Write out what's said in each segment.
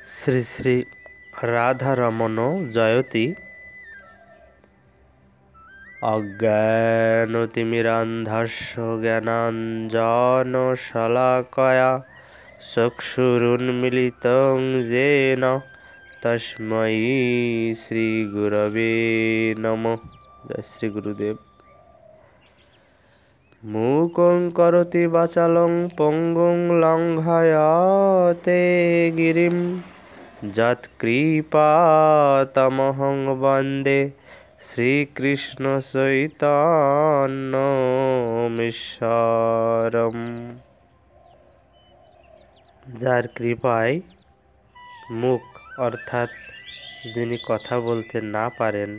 শ্রী শ্রী রাধারমণ জয়তী। অজ্ঞানতিমিরান্ধস্য জ্ঞানাঞ্জনশলাকয়া চক্ষুরুন্মিলিतं येन তস্मै শ্রীগুরবে নমঃ। জয় শ্রী গুরুদেব। মূকং করোতি বাচালং পঙ্গুং লঙ্ঘয়তে গিরিম যৎকৃপাতমহং বন্দে শ্রীকৃষ্ণ চৈতন্যমীশ্বরম। যার কৃপায় মুখ অর্থাৎ যিনি কথা বলতে না পারেন,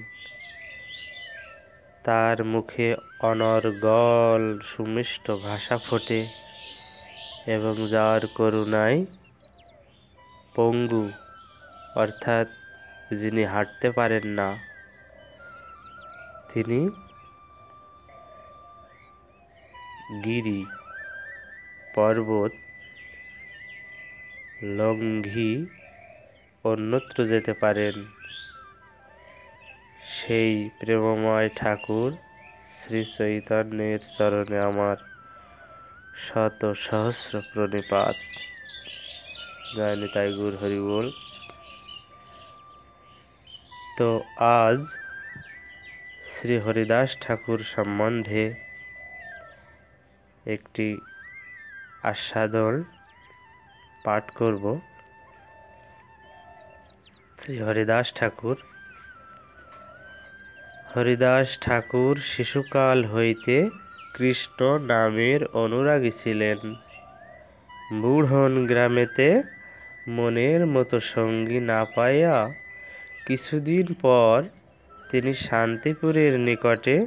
তার মুখে অনর্গল সুমিষ্ট ভাষা ফোটে এবং যার করুণায় পঙ্গু অর্থাৎ যিনি হাঁটতে পারেন না, তিনি গিরি পর্বত লঙ্ঘি অন্যত্র যেতে পারেন। সেই প্রেমময় ঠাকুর শ্রী চৈতন্যের চরণে আমার শত সহস্র প্রণিপাত। জয় নিতাই গৌর হরি বল। তো আজ শ্রী হরিদাস ঠাকুর সম্বন্ধে একটি আস্বাদন পাঠ করব। শ্রী হরিদাস ঠাকুর শিশুকাল হইতে কৃষ্ণ নামের অনুরাগী ছিলেন। বুড়ন গ্রামেতে মনের মতো সঙ্গী না পাইয়া কিছুদিন পর তিনি শান্তিপুরের নিকটে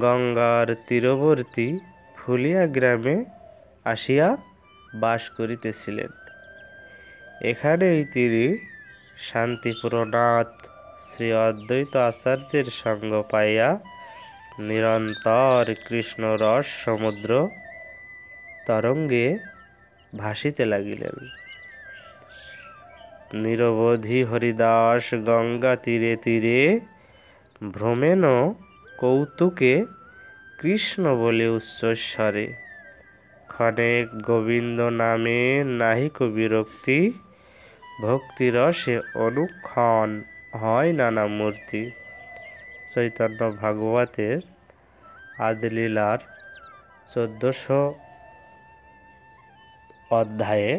গঙ্গার তীরবর্তী ফুলিয়া গ্রামে আসিয়া বাস করিতেছিলেন। এখানেই তিনি শান্তিপুরনাথ শ্রী অদ্বৈত আচার্যের সঙ্গ পাইয়া নিরন্তর কৃষ্ণ রস সমুদ্র তরঙ্গে ভাসিতে লাগিলেন। নিরবধি হরিদাস গঙ্গা তীরে তীরে ভ্রমেণ কৌতুকে কৃষ্ণ বলে উচ্চস্বরে। ক্ষণেক গোবিন্দ নামে নাহিক বিরক্তি, ভক্তিরসে অনুক্ষণ হয় নানা মূর্তি। চৈতন্য ভাগবতের আদিলীলার 1400 অধ্যায়ে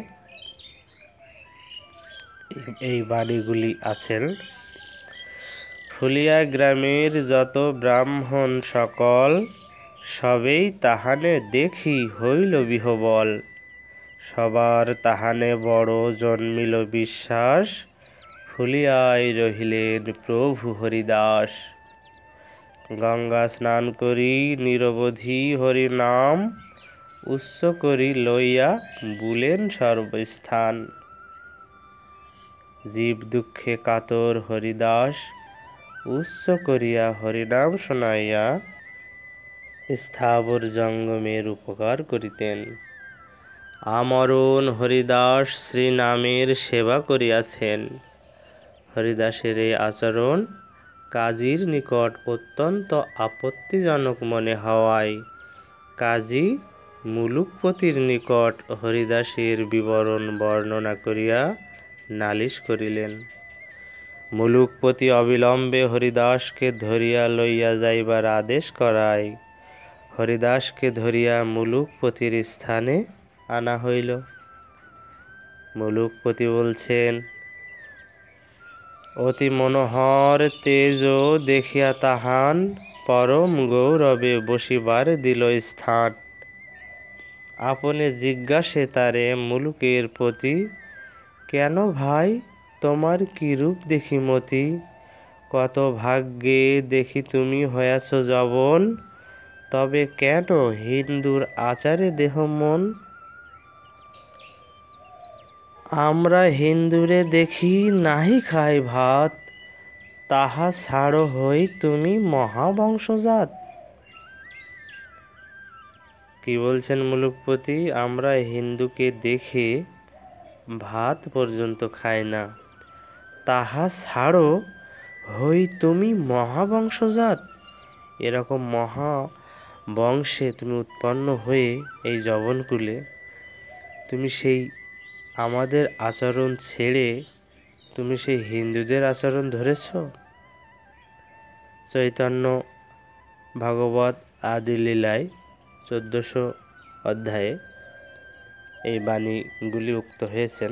এই বাণীগুলি আছেন। ফুলিয়া গ্রামের যত ব্রাহ্মণ সকল, সবেই তাহানে দেখি হইল বিহবল। সবার তাহানে বড় জন্মিল বিশ্বাস, ফুলিয়ায় রহিলেন প্রভু হরিদাস। গঙ্গা স্নান করি নিরবধি হরি নাম, উচ্চ করি লইয়া বুলেন সর্বস্থান। জীব দুঃখে কাতর হরিদাস, উচ্চ করিয়া হরিনাম শোনাইয়া স্থাবর জঙ্গমের উপকার করিতেন। আমরণ হরিদাস শ্রী নামের সেবা করিয়াছেন। হরিদাসের এই আচরণ কাজীর নিকট অত্যন্ত আপত্তিজনক মনে হওয়ায় কাজী মুলুকপতির নিকট হরিদাসের বিবরণ বর্ণনা করিয়া নালিশ করিলেন। মুলুকপতি অবিলম্বে হরিদাসকে ধরিয়া লইয়া যাইবার আদেশ করায় হরিদাসকে ধরিয়া মুলুকপতির স্থানে আনা হইল। মুলুকপতি বলছেন, অতি মনোহর তেজ দেখিয়া তাহান পরম গৌরবে বসিবার দিল স্থান। আপনি জিজ্ঞাসে তারে মুলুকের প্রতি, কেন ভাই তোমার কি রূপ দেখি মতি? কত ভাগ্যে দেখি তুমি হয়েছ যবন, তবে কেন হিন্দুর আচারে দেহ মন? আমরা হিন্দুরে দেখি নাহি খাই ভাত, তাহা ছাড়ো হই তুমি মহাবংশজাত। কি বলছেন মুলুকপতি? আমরা হিন্দুকে দেখে ভাত পর্যন্ত খায় না। তাহা ছাড়ো হই তুমি মহাবংশজাত। এরকম মহা বংশে তুমি উৎপন্ন হয়ে এই যবনকুলে তুমি সেই আমাদের আচরণ ছেড়ে তুমি সেই হিন্দুদের আচরণ ধরেছ। চৈতন্য ভাগবত আদি লীলায় 1400 অধ্যায়ে এই বাণীগুলি উক্ত হয়েছেন।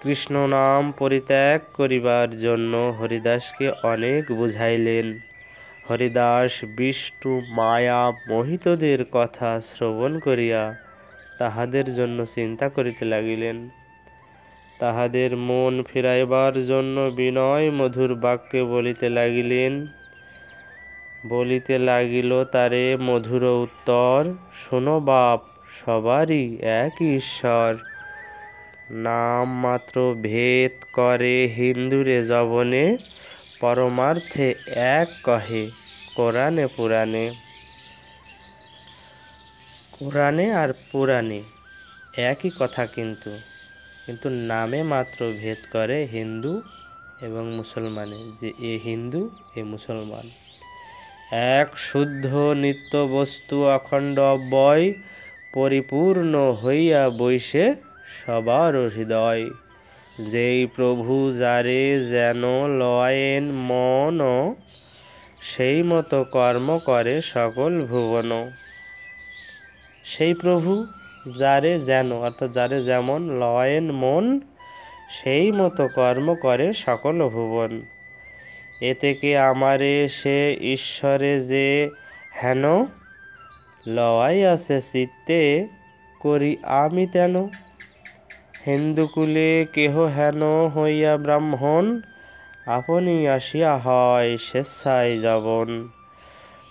কৃষ্ণ নাম পরিত্যাগ করিবার জন্য হরিদাসকে অনেক বুঝাইলেন। হরিদাস বিষ্ণু মায়া মোহিতদের কথা শ্রবণ করিয়া তাহাদের জন্য চিন্তা করিতে লাগিলেন। তাহাদের মন ফিরাইবার জন্য বিনয় মধুর বাক্যে বলিতে লাগিলেন। বলিতে লাগিল তারে মধুর উত্তর, শোনো বাপ, সবারই এক ঈশ্বর। নাম মাত্র ভেদ করে হিন্দুরে যবনে, পরমার্থে এক কহে কোরআনে পুরাণে। কোরআনে আর পুরাণে একই কথা, কিন্তু নামে মাত্র ভেদ করে হিন্দু এবং মুসলমানে, যে এ হিন্দু এ মুসলমান। এক শুদ্ধ নিত্য বস্তু অখণ্ড অব্যয়, পরিপূর্ণ হইয়া বৈশে সবার হৃদয়। যেই প্রভু যারে যেন লয়েন মন, সেই মতো কর্ম করে সকল ভুবন। সেই প্রভু যারে যেন, অর্থাৎ যারে যেমন লয়েন মন, সেই মতো কর্ম করে সকল ভুবন। এ থেকে আমারে সে ঈশ্বরে যে হেন, লওয়াই আছে চিত্তে করি আমি তেন। হিন্দুকুলে কেহ হেন হইয়া ব্রাহ্মণ, আপনি আসিয়া হয় স্বেচ্ছায় যবন।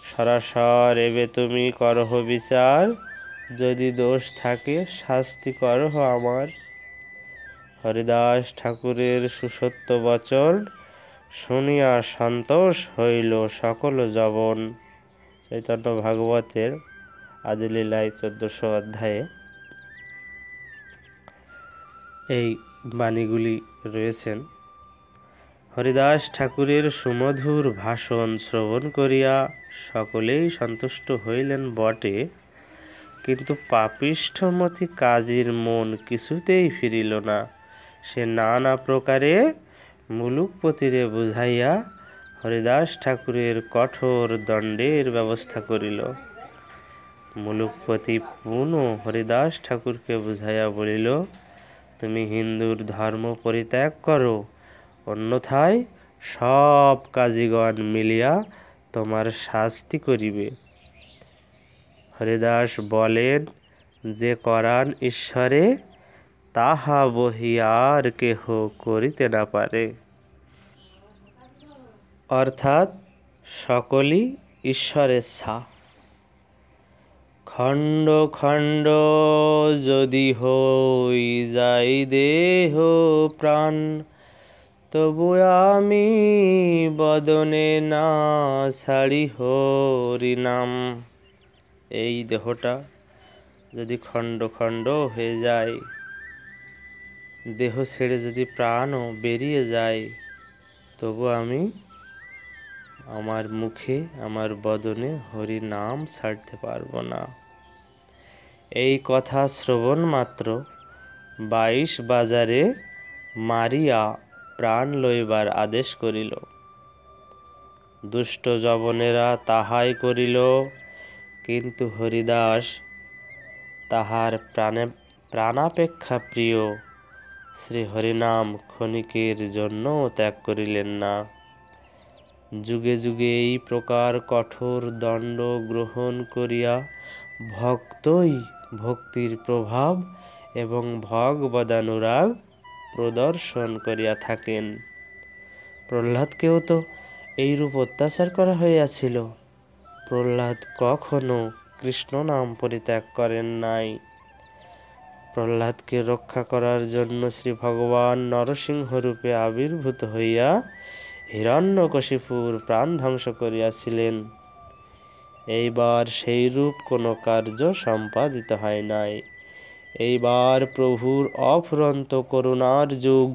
সরাসর এবে তুমি করহ বিচার, যদি দোষ থাকে শাস্তি করহ আমার। হরিদাস ঠাকুরের সুসত্য বচন শুনিয়া সন্তোষ হইল সকল যবন। চৈতন্য ভাগবতের আদি লীলায় 1400 অধ্যায়ে এই বাণীগুলি রয়েছেন। হরিদাস ঠাকুরের সুমধুর ভাষণ শ্রবণ করিয়া সকলেই সন্তুষ্ট হইলেন বটে, কিন্তু পাপিষ্ঠমতি কাজীর মন কিছুতেই ফিরিল না। সে নানা প্রকারে মুলুকপতিরে বুঝাইয়া হরিদাস ঠাকুরের কঠোর দণ্ডের ব্যবস্থা করিল। মুলুকপতি পুনঃ হরিদাস ঠাকুরকে বুঝাইয়া বলিল, তুমি হিন্দুর ধর্ম পরিত্যাগ করো, অন্যথায় সব কাজীগণ মিলিয়া তোমার শাস্তি করিবে। হরিদাস বলেন, যে করান ঈশ্বরে, তাহা বহি আর কেহ করিতে না পারে। অর্থাৎ সকলই ঈশ্বরেচ্ছা। খণ্ড খণ্ড যদি হই যাই দেহ প্রাণ, তবু আমি বদনে না ছাড়ি হরি নাম। এই দেহটা যদি খণ্ড খণ্ড হয়ে যায়, দেহ ছেড়ে যদি প্রাণও বেরিয়ে যায়, তবু আমি আমার মুখে আমার বদনে হরি নাম ছাড়তে পারবো না। এই কথা শ্রবণ মাত্র 22 বাজারে মারিয়া প্রাণ লইবার আদেশ করিল। দুষ্ট যবনেরা তাহাই করিল, কিন্তু হরিদাস তাহার প্রাণাপেক্ষা প্রিয় শ্রী হরিনাম ক্ষণিকের জন্য ত্যাগ করিলেন না। যুগে যুগে এই প্রকার কঠোর দণ্ড গ্রহণ করিয়া ভক্তই ভক্তির প্রভাব এবং ভগবদানুরাগ প্রদর্শন করিয়া থাকেন। প্রহ্লাদকেও তো এইরূপ অত্যাচার করা হইয়াছিল। প্রহ্লাদ কখনো কৃষ্ণ নাম পরিত্যাগ করেন নাই। প্রহ্লাদকে রক্ষা করার জন্য শ্রী ভগবান নরসিংহ রূপে আবির্ভূত হইয়া হিরণ্যকশিপুর প্রাণ ধ্বংস করিয়াছিলেন। এইবার সেই রূপ কোনো কার্য সম্পাদিত হয় নাই। এইবার প্রভুর অফুরন্ত করুণার যুগ।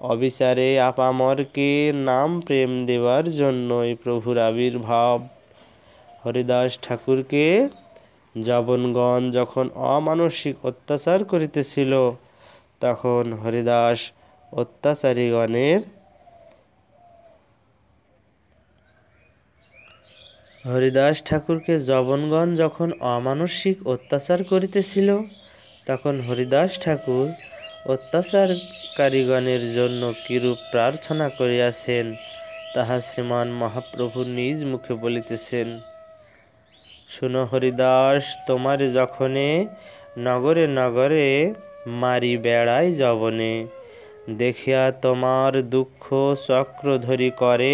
অবিচারে আপামরকে নাম প্রেম দেওয়ার জন্যই প্রভুর আবির্ভাব। হরিদাস ঠাকুরকে জবনগণ যখন অমানসিক অত্যাচার করিতেছিল, তখন হরিদাস ঠাকুরকে জবনগণ যখন অমানসিক অত্যাচার করিতেছিল, তখন হরিদাস ঠাকুর অত্যাচারকারীগণের জন্য কিরূপ প্রার্থনা করিয়াছেন, তাহা শ্রীমান মহাপ্রভু নিজ মুখে বলিতেছেন। শুনো হরিদাস, তোমারে যখনে নগরে নগরে মারি বেড়াই যবনে, দেখিয়া তোমার দুঃখ চক্রধরি করে,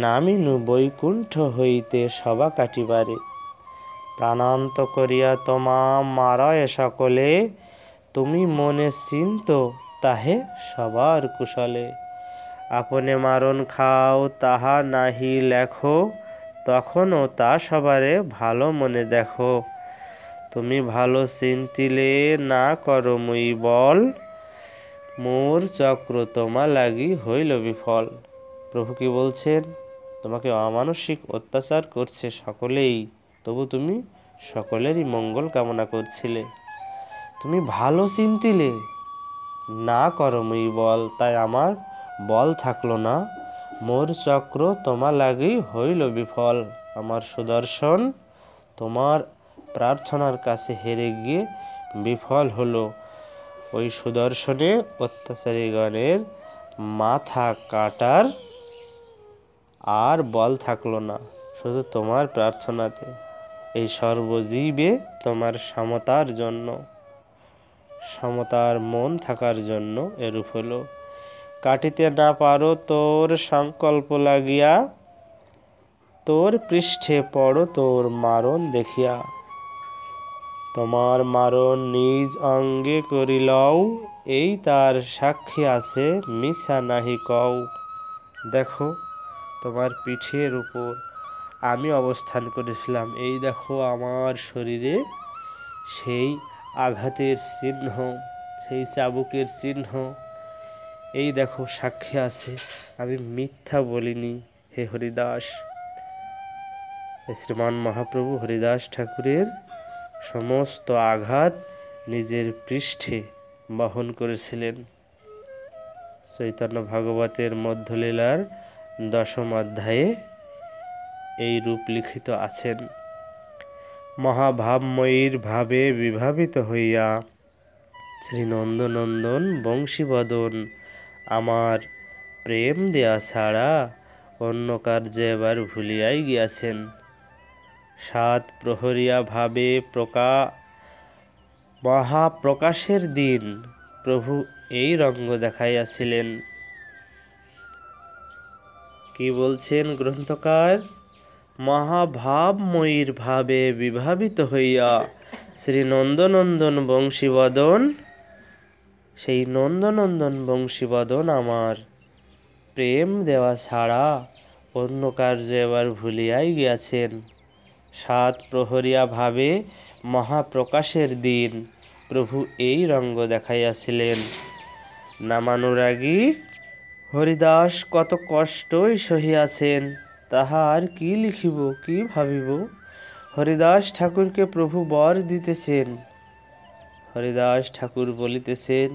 নামিনু বৈকুণ্ঠ হইতে সবা কাটিবারে। প্রাণান্ত করিয়া তোমা মারয় সকলে, তুমি মনে চিন্ত তাহে সবার কুশলে। আপনে মারণ খাও তাহা নাহি লেখো, তখনও তা সবারে ভালো মনে দেখো। তুমি ভালো চিন্তিলে না করো মুই বল, মোর চক্র তোমা লাগি হইল বিফল। প্রভু কি বলছেন? তোমাকে অমানসিক অত্যাচার করছে সকলেই, তবু তুমি সকলেরই মঙ্গল কামনা করছিলে। তুমি ভালো চিন্তিলে না করো মুই বল, তাই আমার বল থাকলো না। মোর চক্র তোমা লাগি হইল বিফল। আমার সুদর্শন তোমার প্রার্থনার কাছে হেরে গিয়ে বিফল হলো। ওই সুদর্শনে অত্যাচারীগণের মাথা কাটার আর বল থাকলো না, শুধু তোমার প্রার্থনাতে। এই সর্বজীবে তোমার সমতার জন্য, সমতার মন থাকার জন্য এরূপ হলো। কাটিতে না পারো তোর সংকল্প লাগিয়া, তোর পৃষ্ঠে পড়ো তোর মারণ দেখিয়া। তোমার মারণ নিজ অঙ্গে করিলও, এই তার সাক্ষী আছে মিছা নাহি কও। দেখো তোমার পিঠের উপর আমি অবস্থান করেছিলাম, এই দেখো আমার শরীরে সেই আঘাতের চিহ্ন, সেই চাবুকের চিহ্ন, এই দেখো সাক্ষী আছে, আমি মিথ্যা বলিনি। হে হরিদাস, শ্রীমান মহাপ্রভু হরিদাস ঠাকুরের সমস্ত আঘাত নিজের পৃষ্ঠে বহন করেছিলেন। চৈতন্য ভাগবতের মধ্যলীলার 10ম অধ্যায়ে এই রূপ লিখিত আছেন। মহাভাবময়ীর ভাবে বিভাবিত হইয়া শ্রী নন্দনন্দন বংশীবদন আমার প্রেম দেয়া ছাড়া অন্য কার্যে এবার ভুলিয়াই গিয়াছেন। 7 প্রহরিয়া ভাবে মহাপ্রকাশের দিন প্রভু এই রঙ্গ দেখাইয়াছিলেন। কি বলছেন গ্রন্থকার? মহাভাবময়ীর ভাবে বিভাবিত হইয়া শ্রী নন্দনন্দন বংশীবদন, সেই নন্দনন্দন বংশীবদন আমার প্রেম দেওয়া ছাড়া অন্য কার্যে এবার ভুলিয়াই গিয়াছেন। 7 প্রহরিয়া ভাবে মহাপ্রকাশের দিন প্রভু এই রঙ্গ দেখাইয়াছিলেন। নামানুরাগী হরিদাস কত কষ্টই সহিয়াছেন, তাহা আর কি লিখিব, কি ভাবিব। হরিদাস ঠাকুরকে প্রভু বর দিতেছেন। হরিদাস ঠাকুর বলিতেছেন,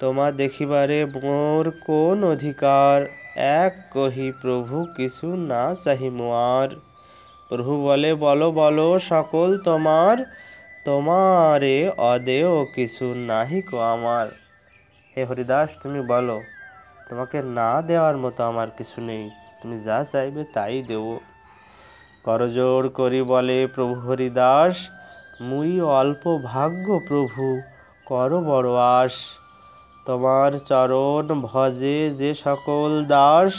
তোমা দেখিবারে মোর কোন অধিকার, এক কহি প্রভু কিছু না চাহি মোয়ার। প্রভু বলে, বলো বলো সকল তোমার, তোমারে অদেয় কিছু নাহি কো আমার। হে হরিদাস, তুমি বলো, তোমাকে না দেওয়ার মতো আমার কিছু নেই, তুমি যা চাইবে তাই দেব। করজোড় করি বলে প্রভু হরিদাস, মুই অল্প ভাগ্য প্রভু, কর বড় আশ। তোমার চরণ ভজে যে সকল দাস,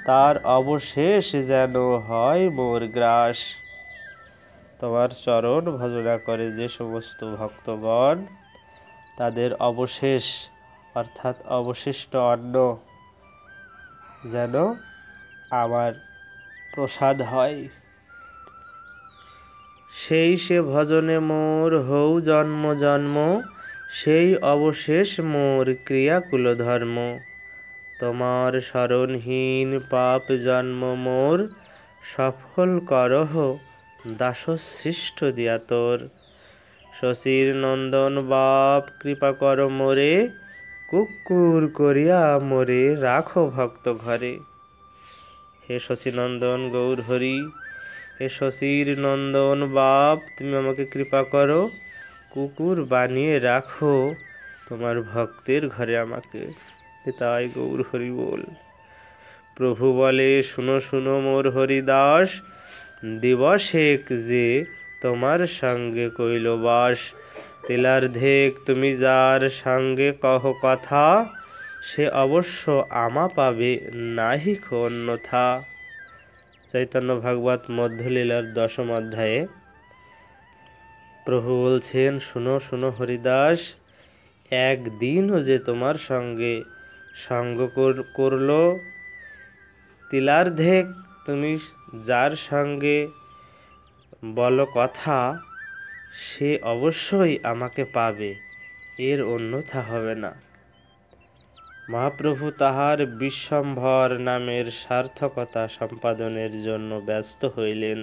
তার অবশেষ যেন হয় মোর গ্রাস। তোমার চরণ ভজনা করে যে সমস্ত ভক্তগণ, তাদের অবশেষ অর্থাৎ অবশিষ্ট অন্ন যেন আমার প্রসাদ হয়, সেই সে ভজনে মোর হউ জন্ম জন্ম, সেই অবশেষ মোর ক্রিয়াকুল ধর্ম। তোমার শরণহীন পাপ জন্ম মোর, সফল করহ দাসশিষ্ট দিয়া তোর। শশীর নন্দন বাপ কৃপা কর মোরে, কুক্কুর করিয়া মোরে রাখো ভক্ত ঘরে। হে শশীনন্দন গৌর হরি, হে শশীর নন্দন বাপ, তুমি আমাকে কৃপা করো, কুকুর বানিয়ে রাখো তোমার ভক্তের ঘরে আমাকে। তাই গৌর হরি বল। প্রভু বলে, শুনো শুনো মোর হরিদাস, দিবসেক যে তোমার সঙ্গে কইল বাস। তিলার্ধেক তুমি যার সঙ্গে কহ কথা, সে অবশ্য আমা পাবে নাহিক অন্যথা। চৈতন্য ভাগবত মধ্যলীলার 10ম অধ্যায়ে প্রভু বলছেন, শুনো শুনো হরিদাস, একদিনও যে তোমার সঙ্গে সঙ্গ করল, তিলার্ধেক তুমি যার সঙ্গে বলো কথা, সে অবশ্যই আমাকে পাবে, এর অন্যথা হবে না। মহাপ্রভু তাহার বিশ্বম্ভর নামের সার্থকতা সম্পাদনের জন্য ব্যস্ত হইলেন।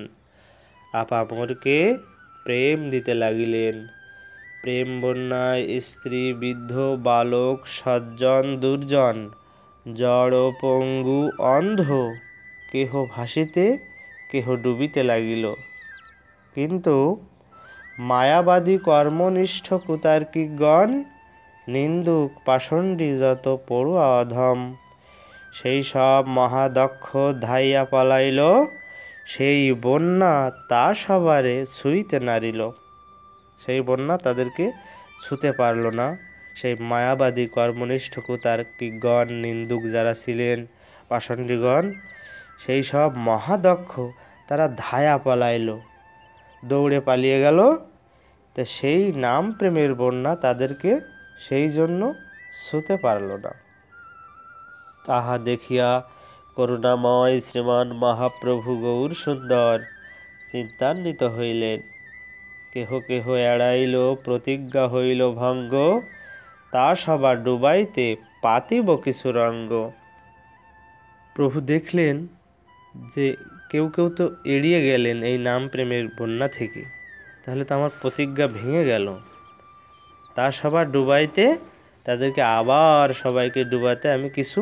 আপামরকে প্রেম দিতে লাগিলেন। প্রেম বন্যায় স্ত্রী, বৃদ্ধ, বালক, সজ্জন, দুর্জন, জড়, পঙ্গু, অন্ধ, কেহ ভাসিতে কেহ ডুবিতে লাগিল। কিন্তু মায়াবাদী কর্মনিষ্ঠ কুতার্কিকগণ, নিন্দুক পাষণ্ডী যত পড়ুয়া অধম, সেই সব মহাদক্ষ ধাইয়া পলাইল, সেই বন্যা তা সবারে ছুঁইতে নারিল। সেই বন্যা তাদেরকে ছুঁতে পারল না। সেই মায়াবাদী কর্মনিষ্ঠ কুতার্কিকগণ, নিন্দুক যারা ছিলেন, পাষণ্ডীগণ, সেই সব মহাদক্ষ তারা ধায়া পলাইল, দৌড়ে পালিয়ে গেল। তা সেই নাম প্রেমের বন্যা তাদেরকে সেই জন্য ছুঁতে পারল না। তাহা দেখিয়া করুণাময় শ্রীমান মহাপ্রভু গৌর সুন্দর চিন্তান্বিত হইলেন। কেহ কেহ এড়াইল, প্রতিজ্ঞা হইল ভঙ্গ, তা সবার ডুবাইতে পাতিব কিছু রঙ্গ। প্রভু দেখলেন যে কেউ কেউ তো এড়িয়ে গেলেন এই নাম প্রেমের বন্যা থেকে, তাহলে তো আমার প্রতিজ্ঞা ভেঙে গেল। তা সবার ডুবাইতে, তাদেরকে আবার সবাইকে ডুবাতে আমি কিছু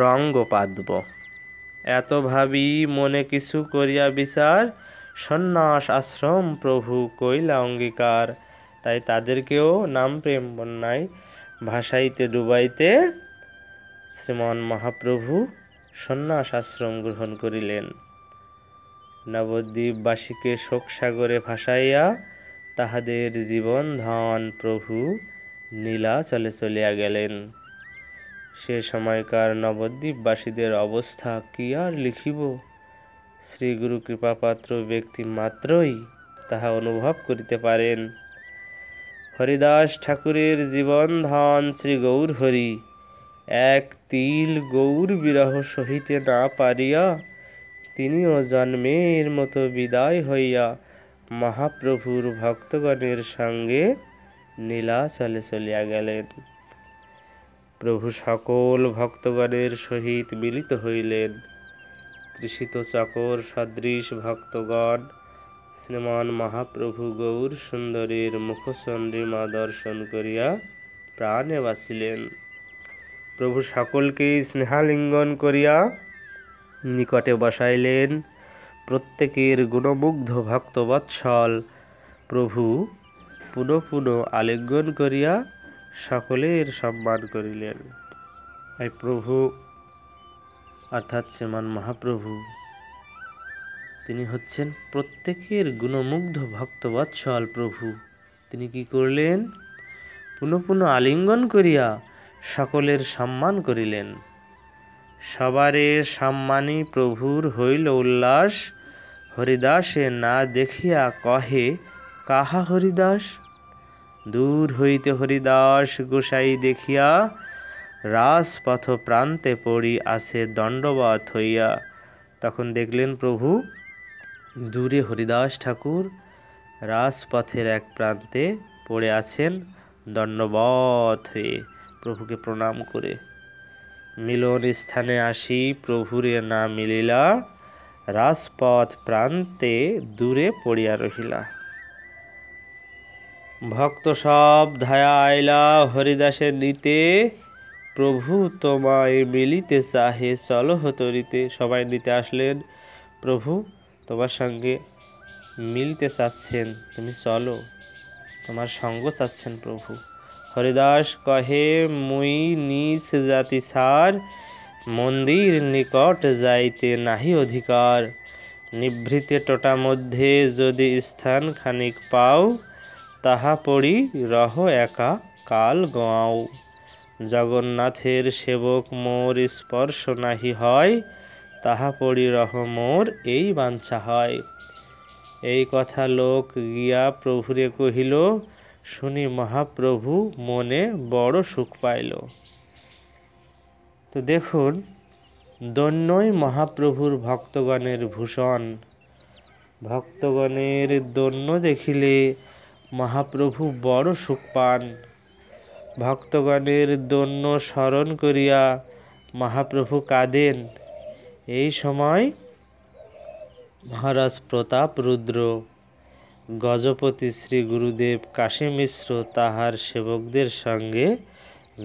রঙ্গ পাতব। এত ভাবি মনে কিছু করিয়া বিচার, সন্ন্যাস আশ্রম প্রভু কইলা অঙ্গীকার। তাই তাদেরকেও নাম প্রেম বন্যায় ভাসাইতে ডুবাইতে শ্রীমান মহাপ্রভু সন্ন্যাস আশ্রম গ্রহণ করিলেন। নবদ্বীপবাসীকে শোকসাগরে ভাসাইয়া তাহাদের জীবন ধন প্রভু নীলাচলে চলিয়া গেলেন। সে সময়কার নবদ্বীপবাসীদের অবস্থা কি আর লিখিব, শ্রীগুরু কৃপাপাত্র ব্যক্তি মাত্রই তাহা অনুভব করিতে পারেন। হরিদাস ঠাকুরের জীবন ধন শ্রী গৌর হরি এক তিল গৌর বিরহ সহিতে না পারিয়া তিনিও জন্মের মতো বিদায় হইয়া মহাপ্রভুর ভক্তগণের সঙ্গে নীলাচলে চলিয়া গেলেন। প্রভু সকল ভক্তগণের সহিত মিলিত হইলেন। তৃষিত চাকর সদৃশ ভক্তগণ শ্রীমান মহাপ্রভু গৌর সুন্দরের মুখচন্দ্রিমা দর্শন করিয়া প্রাণে বাঁচিলেন। প্রভু সকলকেই স্নেহালিঙ্গন করিয়া নিকটে বসাইলেন। প্রত্যেকের গুণমুগ্ধ ভক্তবৎসল প্রভু পুনঃ পুনঃ আলিঙ্গন করিয়া সকলের সম্মান করিলেন। তাই প্রভু অর্থাৎ শ্রীমান মহাপ্রভু তিনি হচ্ছেন প্রত্যেকের গুণমুগ্ধ ভক্তবৎসল প্রভু। তিনি কি করলেন? পুনঃ পুনঃ আলিঙ্গন করিয়া সকলের সম্মান করিলেন। সবারে সম্মানী প্রভুর হইল উল্লাস, হরিদাসে না দেখিয়া কহে কাহা হরিদাস। দূর হইতে হরিদাস গোসাই দেখিয়া রাজপথ প্রান্তে পড়ি আছে দণ্ডবৎ হইয়া। তখন দেখলেন প্রভু দূরে হরিদাস ঠাকুর রাজপথের এক প্রান্তে পড়ে আছেন দণ্ডবৎ হয়ে প্রভুকে প্রণাম করে। মিলন স্থানে আসি প্রভুরে না মিলিলা, রাজপথ প্রান্তে দূরে পড়িয়া রহিলা। ভক্ত সব ধায়া আইলা হরিদাসের নিতে, প্রভু তোমায় মিলিতে চাহে চলো তরিতে। সবাই নিতে আসলেন, প্রভু তোমার সঙ্গে মিলতে চাচ্ছেন, তুমি চলো, তোমার সঙ্গ চাচ্ছেন প্রভু। হরিদাস কহে মুই নিজ জাতি ছাড়, মন্দির নিকট যাইতে নাহি অধিকার। নিভৃতে টোটা মধ্যে যদি স্থান খানিক পাও, তাহা পড়ি রহ একা কাল গোয়াও। জগন্নাথের সেবক মোর স্পর্শ নাহি হয়, তাহা পড়ি রহ মোর এই বাঞ্ছা হয়। এই কথা লোক গিয়া প্রভুরে কহিল, শুনি মহাপ্রভু মনে বড় সুখ পাইল। তো দেখুন, দৈন্যই মহাপ্রভুর ভক্তগণের ভূষণ। ভক্তগণের দৈন্য দেখিলে মহাপ্রভু বড় সুখ পান। ভক্তগণের দৈন্য স্মরণ করিয়া মহাপ্রভু কাঁদেন। এই সময় মহারাজ প্রতাপ রুদ্র, গজপতি শ্রী গুরুদেব কাশী মিশ্র তাহার সেবকদের সঙ্গে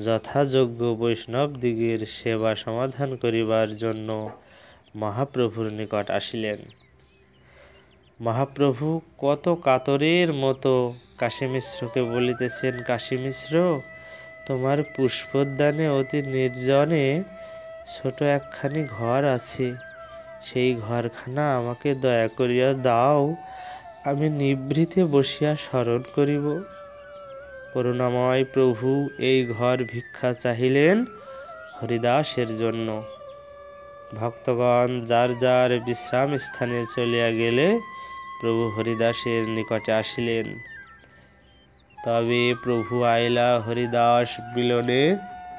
যথাযোগ্য বৈষ্ণবদিগের সেবা সমাধান করিবার জন্য মহাপ্রভুর নিকট আসিলেন। মহাপ্রভু কত কাতরের মতো কাশী মিশ্রকে বলিতেছেন, কাশী মিশ্র, তোমার পুষ্পোদ্যানে অতি নির্জনে ছোট একখানি ঘর আছে, সেই ঘরখানা আমাকে দয়া করিয়া দাও, আমি নিভৃতে বসিয়া স্মরণ করিব। করুণাময় প্রভু এই ঘর ভিক্ষা চাহিলেন হরিদাসের জন্য। ভক্তগণ যার যার বিশ্রাম স্থানে চলিয়া গেলে প্রভু হরিদাসের নিকটে আসিলেন। তবে প্রভু আইলা হরিদাস মিলনে,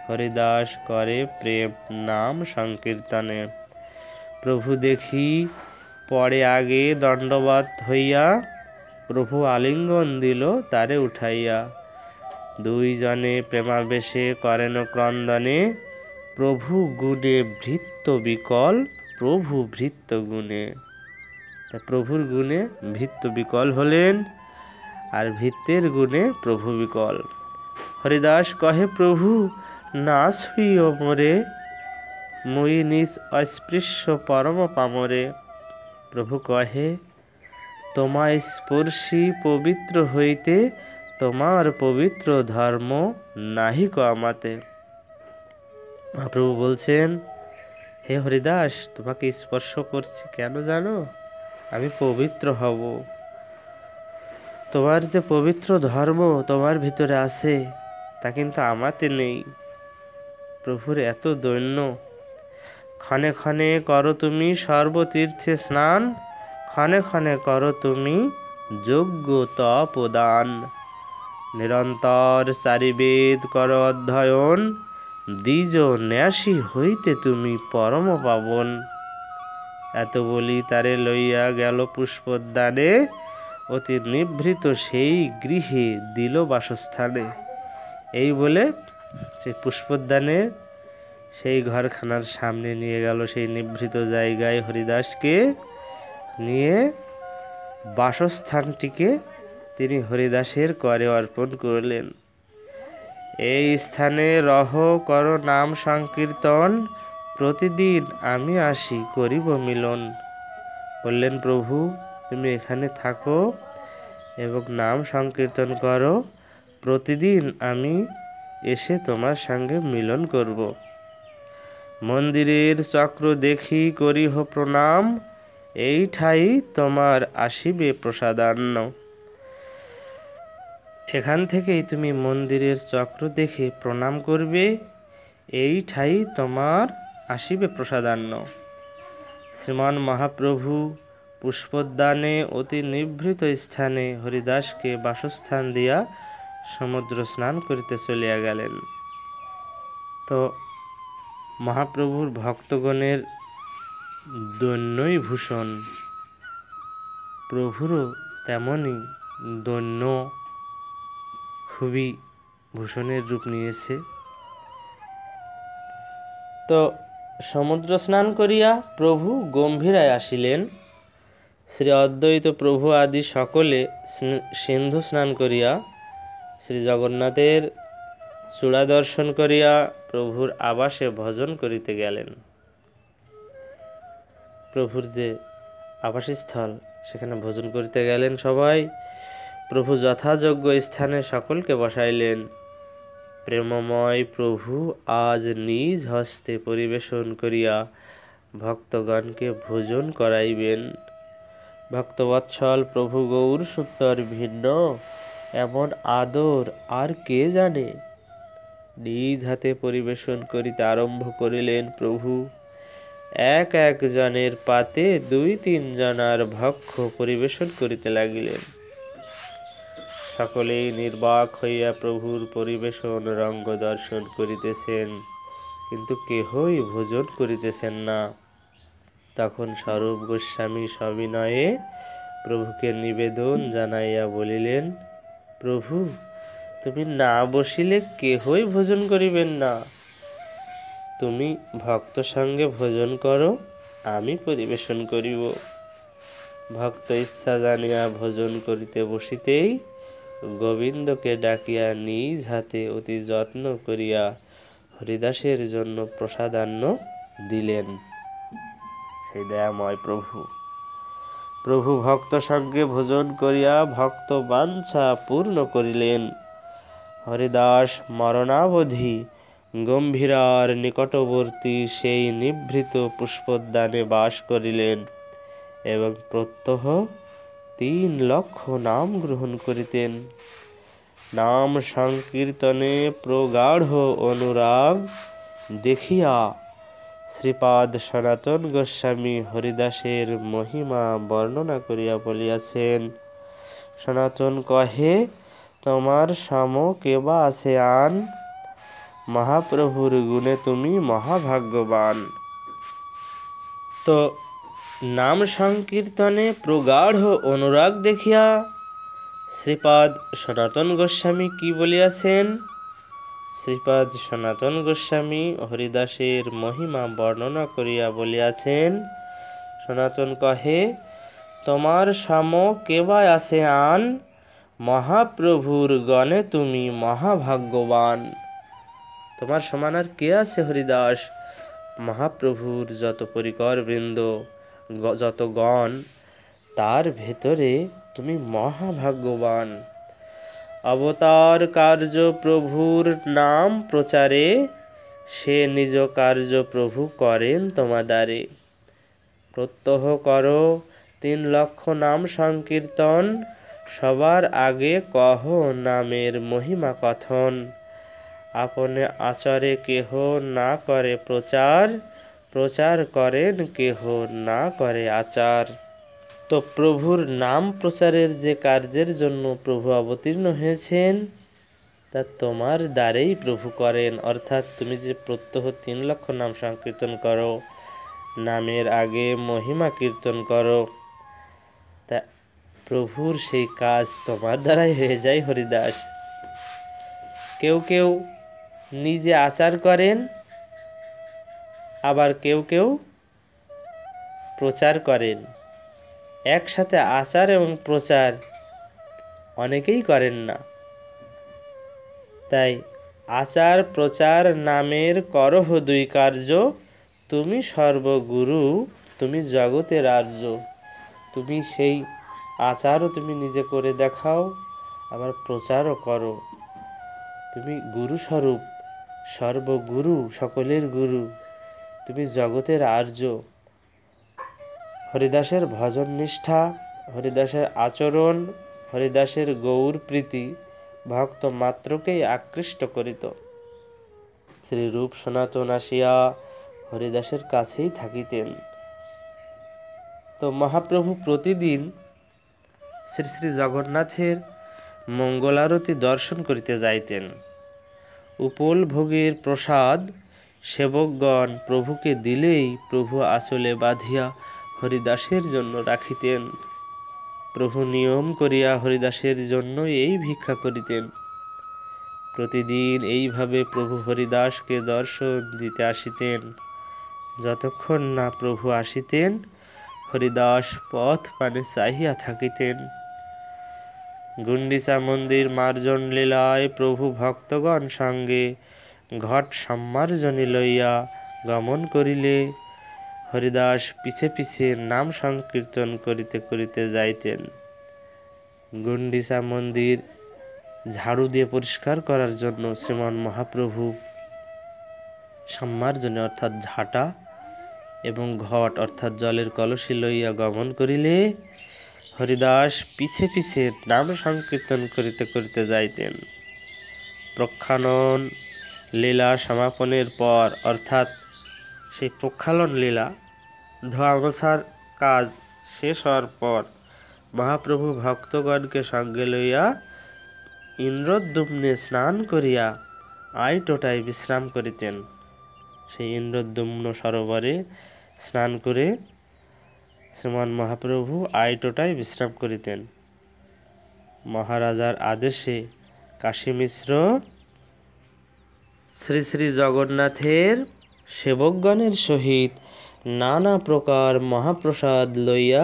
হরিদাস করে প্রেম নাম সংকীর্তনে। প্রভু দেখি পরে আগে দণ্ডবৎ হইয়া, প্রভু আলিঙ্গন দিল তারে উঠাইয়া। দুইজনে প্রেমাবেশে করেন ক্রন্দনে, প্রভু গুণে ভৃত্য বিকল, প্রভু ভৃত্য গুণে। প্রভুর গুণে ভৃত্য বিকল হলেন, আর ভৃত্যের গুণে প্রভু বিকল। হরিদাস কহে, প্রভু না ছুঁইও মোরে, মুই নিজ অস্পৃশ্য পরম পামরে। প্রভু কহে, তোমায় স্পর্শী পবিত্র হইতে, তোমার পবিত্র ধর্ম নাহিক আমাতে। মহাপ্রভু বলছেন, হে হরিদাস, তোমাকে স্পর্শ করছি কেন জানো? আমি পবিত্র হব। তোমার যে পবিত্র ধর্ম তোমার ভিতরে আছে, তা কিন্তু আমাতে নেই। প্রভুর এত দৈন্য। ক্ষণে ক্ষণে করো তুমি সর্বতীর্থে স্নান, ক্ষণে ক্ষণে করো তুমি যজ্ঞ তপ দান। নিরন্তর চারিবেদ কর অধ্যয়ন, দ্বিজ ন্যাসী হইতে তুমি পরম পাবন। এত বলি তারে লইয়া গেল পুষ্পোদ্যানে, অতি নিভৃত সেই গৃহে দিল বাসস্থানে। এই বলে সেই পুষ্পোদ্যানে সেই ঘরখানার সামনে নিয়ে গেল, সেই নিভৃত জায়গায় হরিদাসকে নিয়ে বাসস্থানটিকে তিনি হরিদাসের করে অর্পণ করলেন। এই স্থানে রহ কর নাম সংকীর্তন, প্রতিদিন আমি আসি করিব মিলন। বললেন, প্রভু তুমি এখানে থাকো এবং নাম সংকীর্তন করো, প্রতিদিন আমি এসে তোমার সঙ্গে মিলন করব। মন্দিরের চক্র দেখি করিহ প্রণাম, এই ঠাই তোমার আসিবে প্রসাদান্ন। এখান থেকেই তুমি মন্দিরের চক্র দেখে প্রণাম করবে, এই ঠাই তোমার আসিবে প্রসাদান্ন। শ্রীমান মহাপ্রভু পুষ্পোদ্যানে অতি নিভৃত স্থানে হরিদাসকে বাসস্থান দিয়া সমুদ্র স্নান করিতে চলিয়া গেলেন। তো মহাপ্রভুর ভক্তগণের দৈন্যই ভূষণ। প্রভুরও তেমনই দৈন্য খুবই ভূষণের রূপ নিয়েছে। তো সমুদ্র স্নান করিয়া প্রভু গম্ভীরায় আসিলেন। শ্রী অদ্বৈত প্রভু আদি সকলে সিন্ধু স্নান করিয়া শ্রী জগন্নাথের চূড়া দর্শন করিয়া প্রভুর আবাসে ভজন করিতে গেলেন। প্রভুর যে আবাসস্থল সেখানে ভোজন করিতে গেলেন সবাই। প্রভু যথাযোগ্য স্থানে সকলকে বসাইলেন। প্রেমময় প্রভু আজ নিজ হস্তে পরিবেশন করিয়া ভক্তগণকে ভোজন করাইবেন। ভক্তবৎসল প্রভু গৌর সুন্দর ভিন্ন এমন আদর আর কে জানে। নিজ হাতে পরিবেশন করিতে আরম্ভ করিলেন প্রভু। এক এক জনের পাতে 2-3 জনার ভক্ষ পরিবেশন করিতে লাগিলেন। সকলেই নির্বাক হইয়া প্রভুর পরিবেশন রঙ্গ দর্শন করিতেছেন, কিন্তু কেহই ভোজন করিতেছেন না। তখন স্বরূপ গোস্বামী সবিনয়ে প্রভুকে নিবেদন জানাইয়া বলিলেন, প্রভু, তুমি না বসিলে কেহই ভোজন করিবেন না। তুমি ভক্ত সঙ্গে ভোজন করো, আমি পরিবেশন করিব। ভক্ত ইচ্ছা জানিয়া ভোজন করিতে বসিতেই গোবিন্দকে ডাকিয়া নিজ হাতে অতি যত্ন করিয়া হরিদাসের জন্য প্রসাদান্ন দিলেন। সেই দয়াময় প্রভু প্রভু ভক্ত সঙ্গে ভোজন করিয়া ভক্ত বাঞ্ছা পূর্ণ করিলেন। হরিদাস মরণাবধি গম্ভীরার নিকটবর্তী সেই নিভৃত পুষ্পোদ্যানে বাস করিলেন এবং প্রত্যহ 3 লক্ষ নাম গ্রহণ করিতেন। নাম সংকীর্তনে প্রগাঢ় অনুরাগ দেখিয়া শ্রীপাদ সনাতন গোস্বামী হরিদাসের মহিমা বর্ণনা করিয়া বলিয়াছেন। সনাতন কহে, তোমার সম কেবা আছে আন, মহাপ্রভুর গুণে তুমি মহাভাগ্যবান। তো নাম সংকীর্তনে প্রগাঢ় অনুরাগ দেখিয়া শ্রীপাদ সনাতন গোস্বামী কি বলিয়াছেন? শ্রীপাদ সনাতন গোস্বামী হরিদাসের মহিমা বর্ণনা করিয়া বলিয়াছেন, সনাতন কহে, তোমার সম কেবা আছে আন, মহাপ্রভুর গণে তুমি মহাভাগ্যবান। তোমার সমান আর কে আছে হরিদাস? মহাপ্রভুর যত পরিকর বৃন্দ, যত গণ, তার ভেতরে তুমি মহাভাগ্যবান। অবতার কার্য প্রভুর নাম প্রচারে, সে নিজ কার্য প্রভু করেন তোমাদারে। প্রত্যহ করো 3 লক্ষ নাম সংকীর্তন, সবার আগে কহ নামের মহিমা কথন। আপনে আচরে কেহ না করে প্রচার, প্রচার করেন কেহ না করে আচার। তো প্রভুর নাম প্রচারের যে কার্যের জন্য প্রভু অবতীর্ণ হয়েছেন তা তোমার দ্বারেই প্রভু করেন। অর্থাৎ তুমি যে প্রত্যহ 3 লক্ষ নাম সংকীর্তন করো, নামের আগে মহিমা কীর্তন করো, তা প্রভুর সেই কাজ তোমার দ্বারাই হয়ে যায় হরিদাস। কেউ কেউ নিজে আচার করেন, আবার কেউ কেউ প্রচার করেন। একসাথে আচার এবং প্রচার অনেকেই করেন না। তাই আচার প্রচার নামের করহ 2 কার্য, তুমি সর্বগুরু, তুমি জগতের আর্য। তুমি সেই আচারও তুমি নিজে করে দেখাও, আবার প্রচারও করো। তুমি গুরুস্বরূপ, সর্বগুরু, সকলের গুরু, তুমি জগতের আর্য। হরিদাসের ভজন নিষ্ঠা, হরিদাসের আচরণ, হরিদাসের গৌর প্রীতি ভক্ত মাত্রকেই আকৃষ্ট করিত। শ্রীরূপ সনাতন আসিয়া হরিদাসের কাছেই থাকিতেন। তো মহাপ্রভু প্রতিদিন শ্রী শ্রী জগন্নাথের মঙ্গলারতি দর্শন করিতে যাইতেন। উপল ভোগের প্রসাদ সেবকগণ প্রভুকে দিলেই প্রভু আঁচলে বাঁধিয়া হরিদাসের জন্য রাখিতেন। প্রভু নিয়ম করিয়া হরিদাসের জন্য এই ভিক্ষা করিতেন। প্রতিদিন এইভাবে প্রভু হরিদাসকে দর্শন দিতে আসিতেন। যতক্ষণ না প্রভু আসিতেন, হরিদাস পথ পানে চাহিয়া থাকিতেন। গুন্ডিচা মন্দির মার্জন লীলায় প্রভু ভক্তগণ সঙ্গে ঘট সম্মার্জনী লইয়া গমন করিলে হরিদাস পিছে পিছে নাম সংকীর্তন করিতে করিতে যাইতেন। গুন্ডিচা মন্দির ঝাড়ু দিয়ে পরিষ্কার করার জন্য শ্রীমান মহাপ্রভু সম্মার্জনী অর্থাৎ ঝাঁটা এবং ঘট অর্থাৎ জলের কলসি লইয়া গমন করিলে হরিদাস পিছে পিছে নাম সংকীর্তন করিতে করিতে যাইতেন। প্রক্ষালন লীলা সমাপনের পর অর্থাৎ সেই প্রক্ষালন লীলা ধোয়া মোছার কাজ শেষ হওয়ার পর মহাপ্রভু ভক্তগণকে সঙ্গে লইয়া ইন্দ্রদ্যুম্নে স্নান করিয়া আইটোটায় বিশ্রাম করিতেন। সেই ইন্দ্রদ্যুম্ন সরোবরে স্নান করে শ্রীমান মহাপ্রভু আইটোটায় বিশ্রাম করিতেন। মহারাজার আদেশে কাশী মিশ্র শ্রী শ্রী জগন্নাথের সেবকগণের সহিত নানা প্রকার মহাপ্রসাদ লইয়া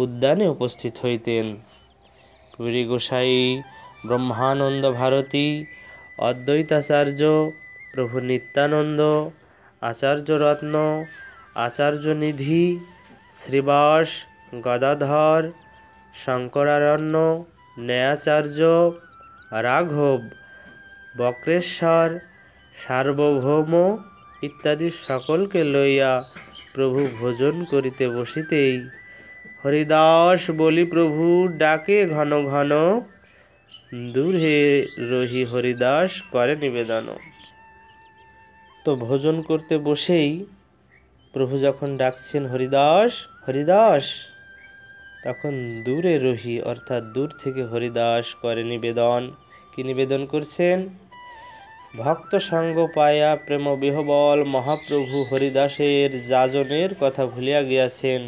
উদ্যানে উপস্থিত হইতেন। পুরী গোসাই, ব্রহ্মানন্দ ভারতী, অদ্বৈতাচার্য, প্রভু নিত্যানন্দ, আচার্য রত্ন, আচার্য নিধি, শ্রীবাস, গদাধর, শঙ্করারণ্য, ন্যায়াচার্য, রাঘব, বক্রেশ্বর, সার্বভৌম ইত্যাদি সকলকে লইয়া প্রভু ভোজন করিতে বসিতেই হরিদাস বলি প্রভু ডাকে ঘন ঘন, দূরে রহি হরিদাস করে নিবেদন। তো ভোজন করতে বসেই প্রভু যখন ডাকছেন হরিদাস হরিদাস, তখন দূরে রহি অর্থাৎ দূর থেকে হরিদাস করে নিবেদন। কি নিবেদন করছেন? ভক্ত সঙ্গ পায়া প্রেম বিহবল মহাপ্রভু হরিদাসের যাজনের কথা ভুলিয়া গিয়াছেন।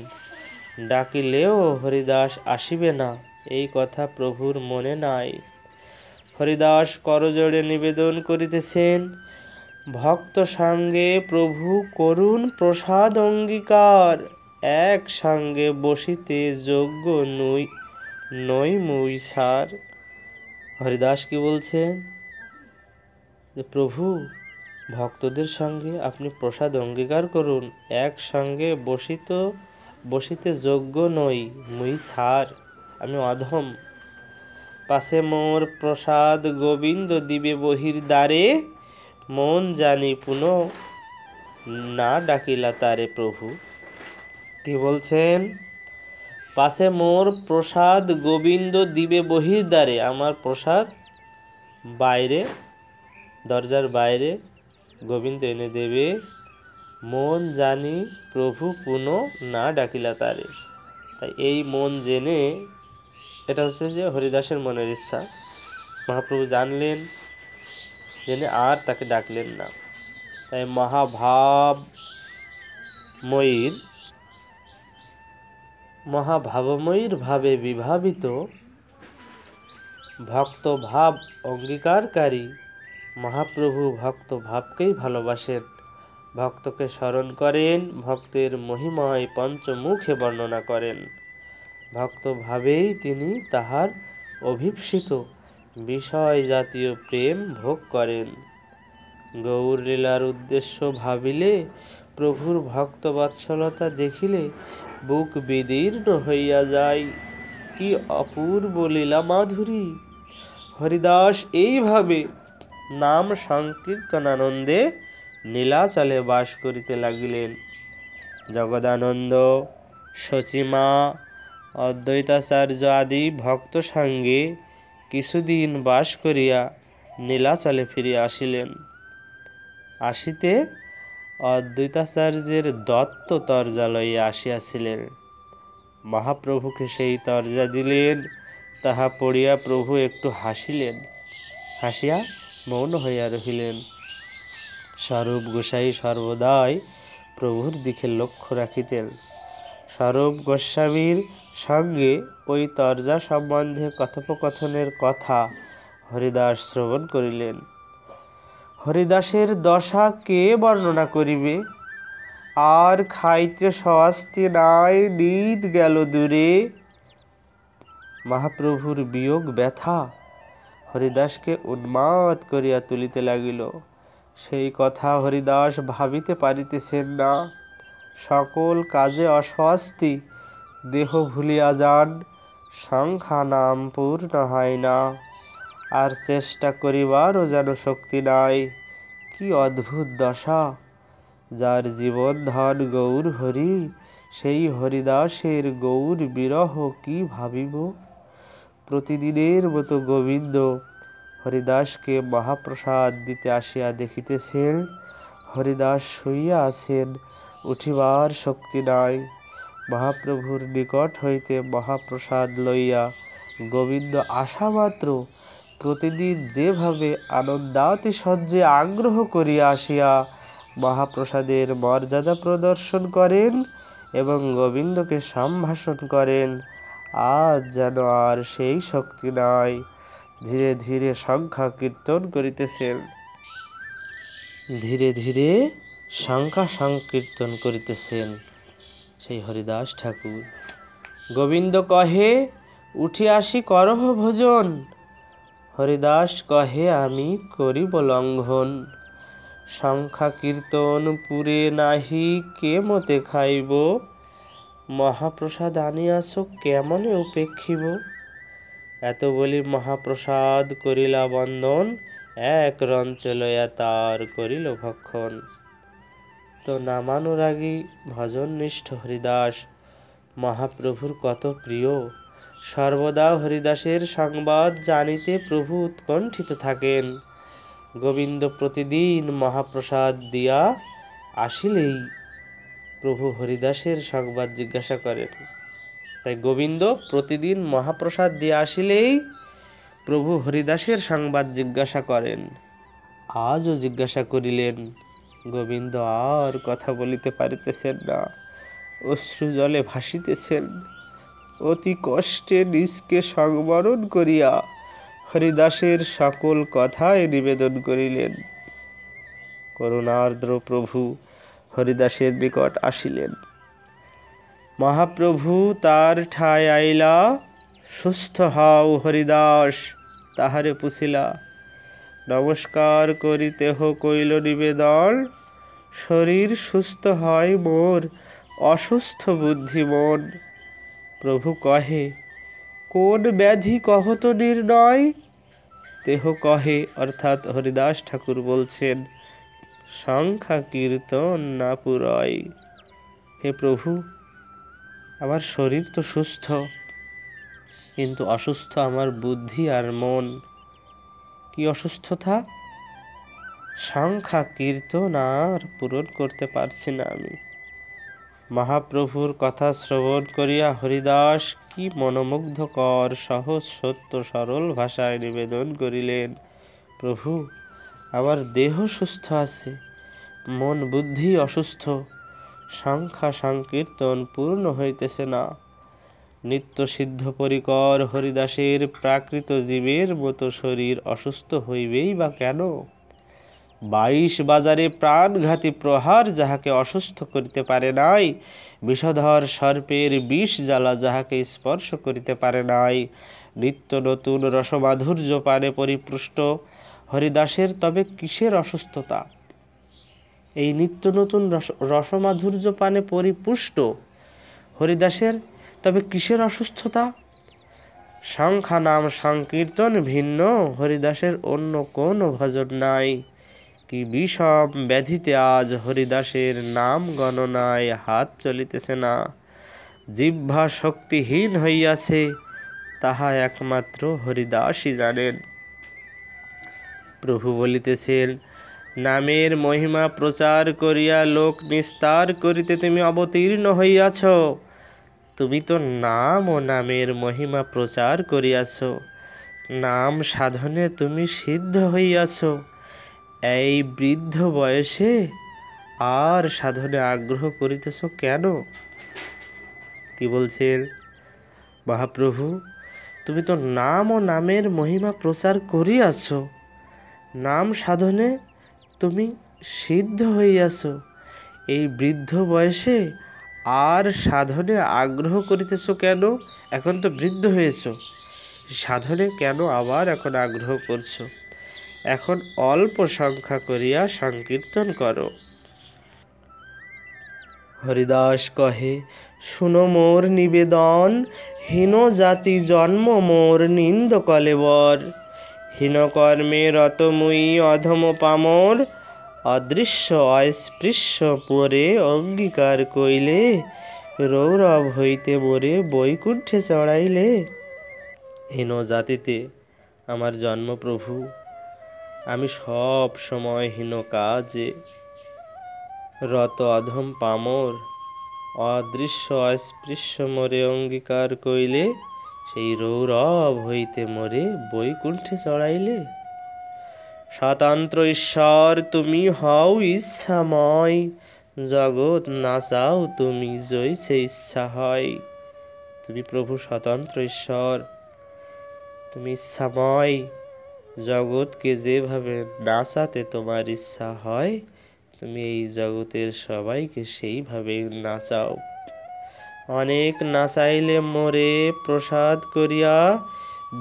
ডাকিলেও হরিদাস আসিবে না, এই কথা প্রভুর মনে নাই। হরিদাস করজোড়ে নিবেদন করিতেছেন, ভক্ত সঙ্গে প্রভু করুণ প্রসাদ অঙ্গীকার, এক সঙ্গে বসিতে যোগ্য নই মুই সার। হরিদাস কি বলছেন? যে প্রভু ভক্তদের সঙ্গে আপনি প্রসাদ অঙ্গীকার করুন, একসঙ্গে বসিতে যোগ্য নই মুই ছাড়, আমি অধম। পাশে মোর প্রসাদ গোবিন্দ দিবে বহির দ্বারে, মন জানি পুনঃ না ডাকিলা তারে। প্রভু কি বলছেন? পাশে মোর প্রসাদ গোবিন্দ দিবে বহির দ্বারে, আমার প্রসাদ বাইরে, দরজার বাইরে গোবিন্দ এনে দেবে, মন জানি প্রভু পুনঃ না ডাকিলা তারে। তাই এই মন জেনে, এটা হচ্ছে যে হরিদাসের মনের ইচ্ছা, মহাপ্রভু জানলেন, জেনে আর তাকে ডাকলেন না। তাই মহাভাবময়ীর ভাবে বিভাবিত ভক্ত ভাব অঙ্গীকারকারী মহাপ্রভু ভক্ত ভাবকেই ভালোবাসেন, ভক্তকে স্মরণ করেন, ভক্তের মহিময় পঞ্চমুখে বর্ণনা করেন। ভক্ত ভাবেই তিনি তাহার অভীপ্সিত বিষয় জাতীয় প্রেম ভোগ করেন। গৌর লীলার উদ্দেশ্য ভাবিলে, প্রভুর ভক্তবৎসলতা দেখিলে বুক বিদীর্ণ হইয়া যায়। কি অপূর্ব লীলা মাধুরী! হরিদাস এইভাবে নাম সংকীর্তনানন্দে নীলাচলে বাস করিতে লাগিলেন। জগদানন্দ, শচীমা, অদ্বৈতাচার্য আদি ভক্ত সঙ্গে কিছুদিন বাস করিয়া নীলাচলে ফিরিয়া আসিলেন। আসিতে অদ্বৈতাচার্যের দত্ত তরজা লইয়া আসিয়াছিলেন। মহাপ্রভুকে সেই তরজা দিলেন। তাহা পড়িয়া প্রভু একটু হাসিলেন, হাসিয়া মৌন হইয়া রহিলেন। স্বরূপ গোসাই সর্বদাই প্রভুর দিকে লক্ষ্য রাখিতেন। স্বরূপ গোস্বামীর সঙ্গে ওই তরজা সম্বন্ধে কথোপকথনের কথা হরিদাস শ্রবণ করিলেন। হরিদাসের দশা কে বর্ণনা করিবে? আর খাইতে স্বস্তি নাই, নিদ গেল দূরে। মহাপ্রভুর বিয়োগ ব্যথা হরিদাসকে উন্মাদ করিয়া তুলিতে লাগিল। সেই কথা হরিদাস ভাবিতে পারিতেছেন না। সকল কাজে অস্বস্তি, দেহ ভুলিয়া যান, সংখ্যা নাম পূর্ণ হয় না, আর চেষ্টা করিবারও যেন শক্তি নাই। কি অদ্ভুত দশা! যার জীবন ধন গৌর হরি, সেই হরিদাসের গৌর বিরহ কি ভাবিব? প্রতিদিনের মতো গোবিন্দ হরিদাসকে মহাপ্রসাদ দিতে আসিয়া দেখিতেছেন হরিদাস শুইয়া আছেন, উঠিবার শক্তি নাই। মহাপ্রভুর নিকট হইতে মহাপ্রসাদ লইয়া গোবিন্দ আসা মাত্র প্রতিদিন যেভাবে আনন্দাতিশয্যে আগ্রহ করিয়া আসিয়া মহাপ্রসাদের মর্যাদা প্রদর্শন করেন এবং গোবিন্দকে সম্ভাষণ করেন, আজ যেন আর সেই শক্তি নাই। ধীরে ধীরে সংখ্যা কীর্তন করিতেছেন, ধীরে ধীরে সংখ্যা সংকীর্তন করিতেছেন সেই হরিদাস ঠাকুর। গোবিন্দ কহে, উঠি আসি করহ ভোজন। হরিদাস কহে, আমি করিব লঙ্ঘন। সংখ্যা কীর্তন পুরে নাহি, কে মতে খাইব। মহাপ্রসাদ আনিয়াছ, কেমনে উপেক্ষিব। এত বলি মহাপ্রসাদ করিলা বন্দন, এক রঞ্চ লইয়া তার করিল ভক্ষণ। তো নামানুরাগী ভজননিষ্ঠ হরিদাস মহাপ্রভুর কত প্রিয়। সর্বদা হরিদাসের সংবাদ জানিতে প্রভু উৎকণ্ঠিত থাকেন। গোবিন্দ প্রতিদিন মহাপ্রসাদ দিয়া আসিলেই প্রভু হরিদাসের সংবাদ জিজ্ঞাসা করেন। তাই গোবিন্দ প্রতিদিন মহাপ্রসাদ দিয়ে আসিলেই প্রভু হরিদাসের সংবাদ জিজ্ঞাসা করেন। আজও জিজ্ঞাসা করিলেন। গোবিন্দ আর কথা বলিতে পারিতেছেন না, অশ্রু জলে ভাসিতেছেন। অতি কষ্টে নিজকে সংবরণ করিয়া হরিদাসের সকল কথাই নিবেদন করিলেন। করুণার্দ্র প্রভু হরিদাসের নিকট আসিলেন। মহাপ্রভু তার ঠায় আইলা, সুস্থ হও হরিদাস, তাহারে পুছিলা। নমস্কার করিতেহ কইল নিবেদন, শরীর সুস্থ হয় মোর, অসুস্থ বুদ্ধি মন। প্রভু কহে, কোন ব্যাধি কহত নির্ণয়। দেহ কহে, অর্থাৎ হরিদাস ঠাকুর বলছেন, সংখ্যা কীর্তন না পুরয়। হে প্রভু, আমার শরীর তো সুস্থ, কিন্তু অসুস্থ আমার বুদ্ধি আর মন। কি অসুস্থতা? সংখ্যা কীর্তন আর পূরণ করতে পারছি না আমি। মহাপ্রভুর কথা শ্রবণ করিয়া হরিদাস কি মনোমুগ্ধকর সহজ সত্য সরল ভাষায় নিবেদন করিলেন। প্রভু, আমার দেহ সুস্থ আছে, মন বুদ্ধি অসুস্থ, সংখ্যা সংকীর্তন পূর্ণ হইতেছে না। নিত্য সিদ্ধ পরিকর হরিদাসের প্রাকৃত জীবের মতো শরীর অসুস্থ হইবেই বা কেন? 22 বাজারে প্রাণঘাতী প্রহার যাহাকে অসুস্থ করিতে পারে নাই, বিষধর সর্পের বিষ জ্বালা যাহাকে স্পর্শ করিতে পারে নাই, নিত্য নতুন রসমাধুর্য পানে পরিপুষ্ট হরিদাসের তবে কিসের অসুস্থতা? এই নিত্য নতুন রসমাধুর্য পানে পরিপুষ্ট হরিদাসের তবে কিসের অসুস্থতা? সংখ্যা নাম সংকীর্তন ভিন্ন হরিদাসের অন্য কোনো ভজন নাই। কি বিষম ব্যাধিতে আজ হরিদাসের নাম গণনায় হাত চলিতেছে না। জিহ্বা শক্তিহীন হইয়াছে, তাহা একমাত্র হরিদাসই জানেন। প্রভু বলিতেছেন, নামের মহিমা প্রচার করিয়া লোক নিস্তার করিতে তুমি অবতীর্ণ হইয়াছ। তুমি তো নাম ও নামের মহিমা প্রচার করিয়াছ, নাম সাধনে তুমি সিদ্ধ হইয়াছ। এই বৃদ্ধ বয়সে আর সাধনে আগ্রহ করিতেছ কেন? কি বলছেন? মহাপ্রভু, তুমি তো নাম ও নামের মহিমা প্রচার করিয়াছ, নাম সাধনে তুমি সিদ্ধ হইয়াছ, এই বৃদ্ধ বয়সে আর সাধনে আগ্রহ করিতেছ কেন? এখন তো বৃদ্ধ হয়েছ, সাধনে কেন আবার এখন আগ্রহ করছো? এখন অল্প সংখ্যা করিয়া সংকীর্তন করো। হরিদাস কহে, শুনো মোর নিবেদন, হীন জাতি জন্ম মোর নিন্দ কলেবর, হীন কর্মে রত মুই অধম পামর, অদৃশ্য অস্পৃশ্য পরে অঙ্গীকার কইলে, রৌরব হইতে মোরে বৈকুণ্ঠে চড়াইলে। হীন জাতিতে আমার জন্ম প্রভু, আমি সব সময় হীন কাজে রত অধম পামর, অদৃশ্য অস্পৃশ্য মোরে অঙ্গীকার কইলে, সেই রৌরব হইতে মোরে বৈকুণ্ঠে চড়াইলে। স্বতন্ত্র ঈশ্বর তুমি হও ইচ্ছাময়, জগৎ নাচাও তুমি জৈসে ইচ্ছা হয়। তুমি প্রভু স্বতন্ত্র ঈশ্বর, তুমি ইচ্ছাময়, জগৎকে যেভাবে নাচাতে তোমার ইচ্ছা হয়, তুমি এই জগতের সবাইকে সেইভাবে নাচাও। অনেক নাচাইলে মোরে প্রসাদ করিয়া,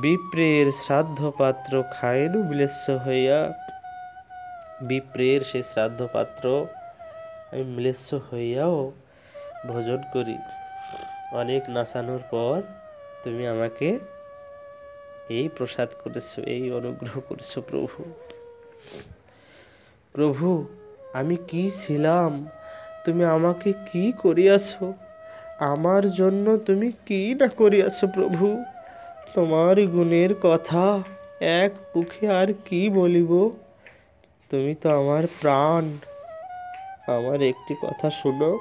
বিপ্রের শ্রাদ্ধ পাত্র খাইনু ম্লেচ্ছ হইয়া। বিপ্রের সে শ্রাদ্ধ পাত্র আমি ম্লেচ্ছ হইয়াও ভোজন করি। অনেক নাচানোর পর তুমি আমাকে এই প্রসাদ করেছো, এই অনুগ্রহ করেছো প্রভু। প্রভু, আমি কি ছিলাম, তুমি আমাকে কি করিয়াছ, আমার জন্য তুমি কি না করিয়াছ প্রভু। তোমার গুণের কথা এক মুখে আর কি বলিব, তুমি তো আমার প্রাণ। আমার একটি কথা শুনো।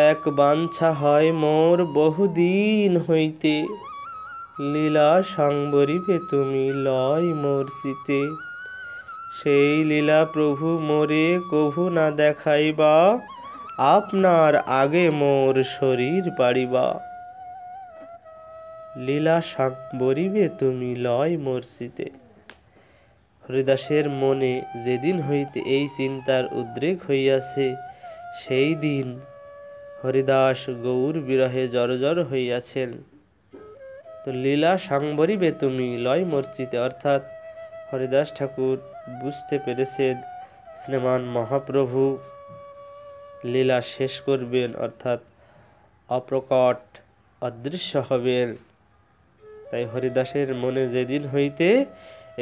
এক বাঞ্ছা হয় মোর বহুদিন হইতে, লীলা সাংবরিবে তুমি লয় মোর চিতে। সেই লীলা প্রভু মোরে কভু না দেখাইবা, আপনার আগে মোর শরীর পাড়িবা। লীলা সাংবরিবে তুমি লয় মোর চিতে। হরিদাসের মনে যেদিন হইতে এই চিন্তার উদ্রেক হইয়াছে, সেই দিন হরিদাস গৌর বিরহে জর্জর হইয়াছেন। তো লীলা সাংবরিবে তুমি লয় মোর চিতে, অর্থাৎ হরিদাস ঠাকুর বুঝতে পেরেছেন শ্রীমান মহাপ্রভু লীলা শেষ করবেন, অর্থাৎ অপ্রকট অদৃশ্য হবেন। তাই হরিদাসের মনে যেদিন হইতে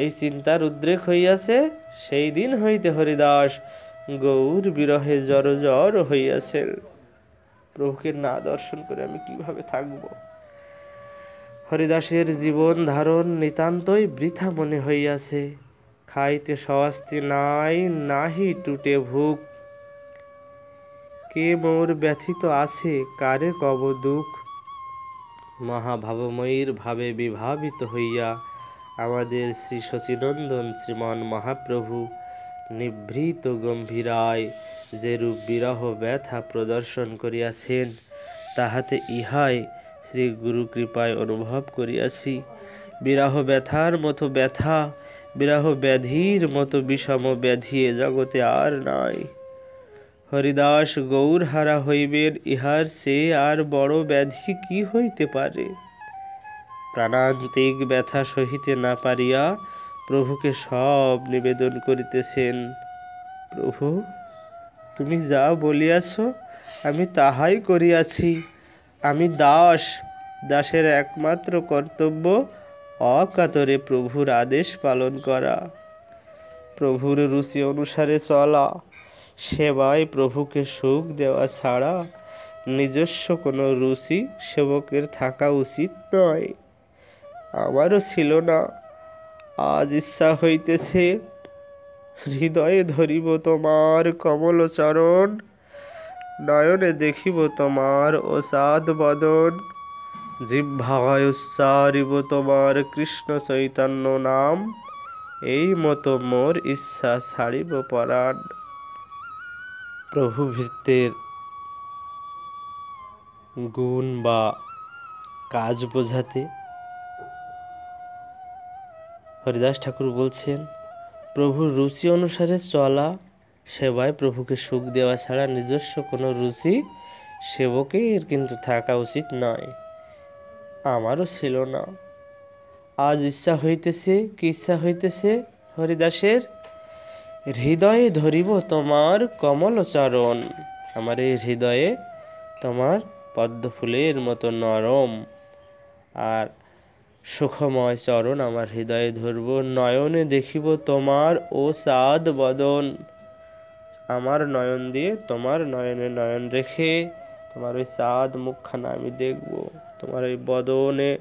এই চিন্তার উদ্রেক হইয়াছে, সেই দিন হইতে হরিদাস গৌর বিরহে জর্জর হইয়াছেন। প্রভুকে না দর্শন করে আমি কিভাবে থাকব? হরিদাসের জীবন ধারণ নিতান্তই বৃথা মনে হইয়াছে। খাইতে স্বস্তি নাই, নাহি টুটে ভুক, কে মোর ব্যথিত আছে, কারে কব দুঃখ। মহাভাবময়ীর ভাবে বিভাবিত হইয়া আমাদের শ্রী শচীনন্দন শ্রীমান মহাপ্রভু নিভৃত গম্ভীরায় যেরূপ বিরহ ব্যথা প্রদর্শন করিয়াছেন, তাহাতে ইহাই শ্রী গুরু কৃপায় অনুভব করিয়াছি। বিরহ ব্যথার মতো ব্যথা, বিরহ ব্যাধির মতো বিষম ব্যাধি এ জগতে আর নাই। হরিদাস গৌরহারা হইবেন, ইহার সে আর বড় ব্যাধি কি হইতে পারে? প্রাণান্তিক ব্যথা সহিতে না পারিয়া প্রভুকে সব নিবেদন করিতেছেন। প্রভু, তুমি যা বলিয়াছ আমি তাহাই করিয়াছি। আমি দাস, দাসের একমাত্র কর্তব্য অকাতরে প্রভুর আদেশ পালন করা, প্রভুর রুচি অনুসারে চলা, সেবায় প্রভুকে সুখ দেওয়া ছাড়া নিজস্ব কোনো রুচি সেবকের থাকা উচিত নয়। আমারও ছিল না, আজ ইচ্ছা হইতেছে হৃদয়ে ধরিব তোমার কমল চরণ, নয়নে দেখিব তোমার অসাদ বদন, জিহ্বায় উচ্চারিব তোমার কৃষ্ণ চৈতন্য নাম, এই মতো মোর ইচ্ছা ছাড়িব পরাণ। প্রভু ভৃত্যের গুণ বা কাজ বোঝাতে। হরিদাস ঠাকুর বলছেন, প্রভুর রুচি অনুসারে চলা, সেবায় প্রভুকে সুখ দেওয়া ছাড়া নিজস্ব কোনো রুচি সেবকের কিন্তু থাকা উচিত নয়। আমারও ছিল না। আজ ইচ্ছা হইতেছে, কি ইচ্ছা হইতেছে হরিদাসের? হৃদয়ে ধরিব তোমার কমল চরণ। আমার এই হৃদয়ে তোমার পদ্ম ফুলের মতো নরম আর সুখময় চরণ আমার হৃদয়ে ধরব। নয়নে দেখিব তোমার ও সাদ বদন। আমার নয়ন দিয়ে তোমার নয়নে নয়ন রেখে তোমার ওই চাঁদ মুখখানা আমি দেখব। তোমার ওই বদনে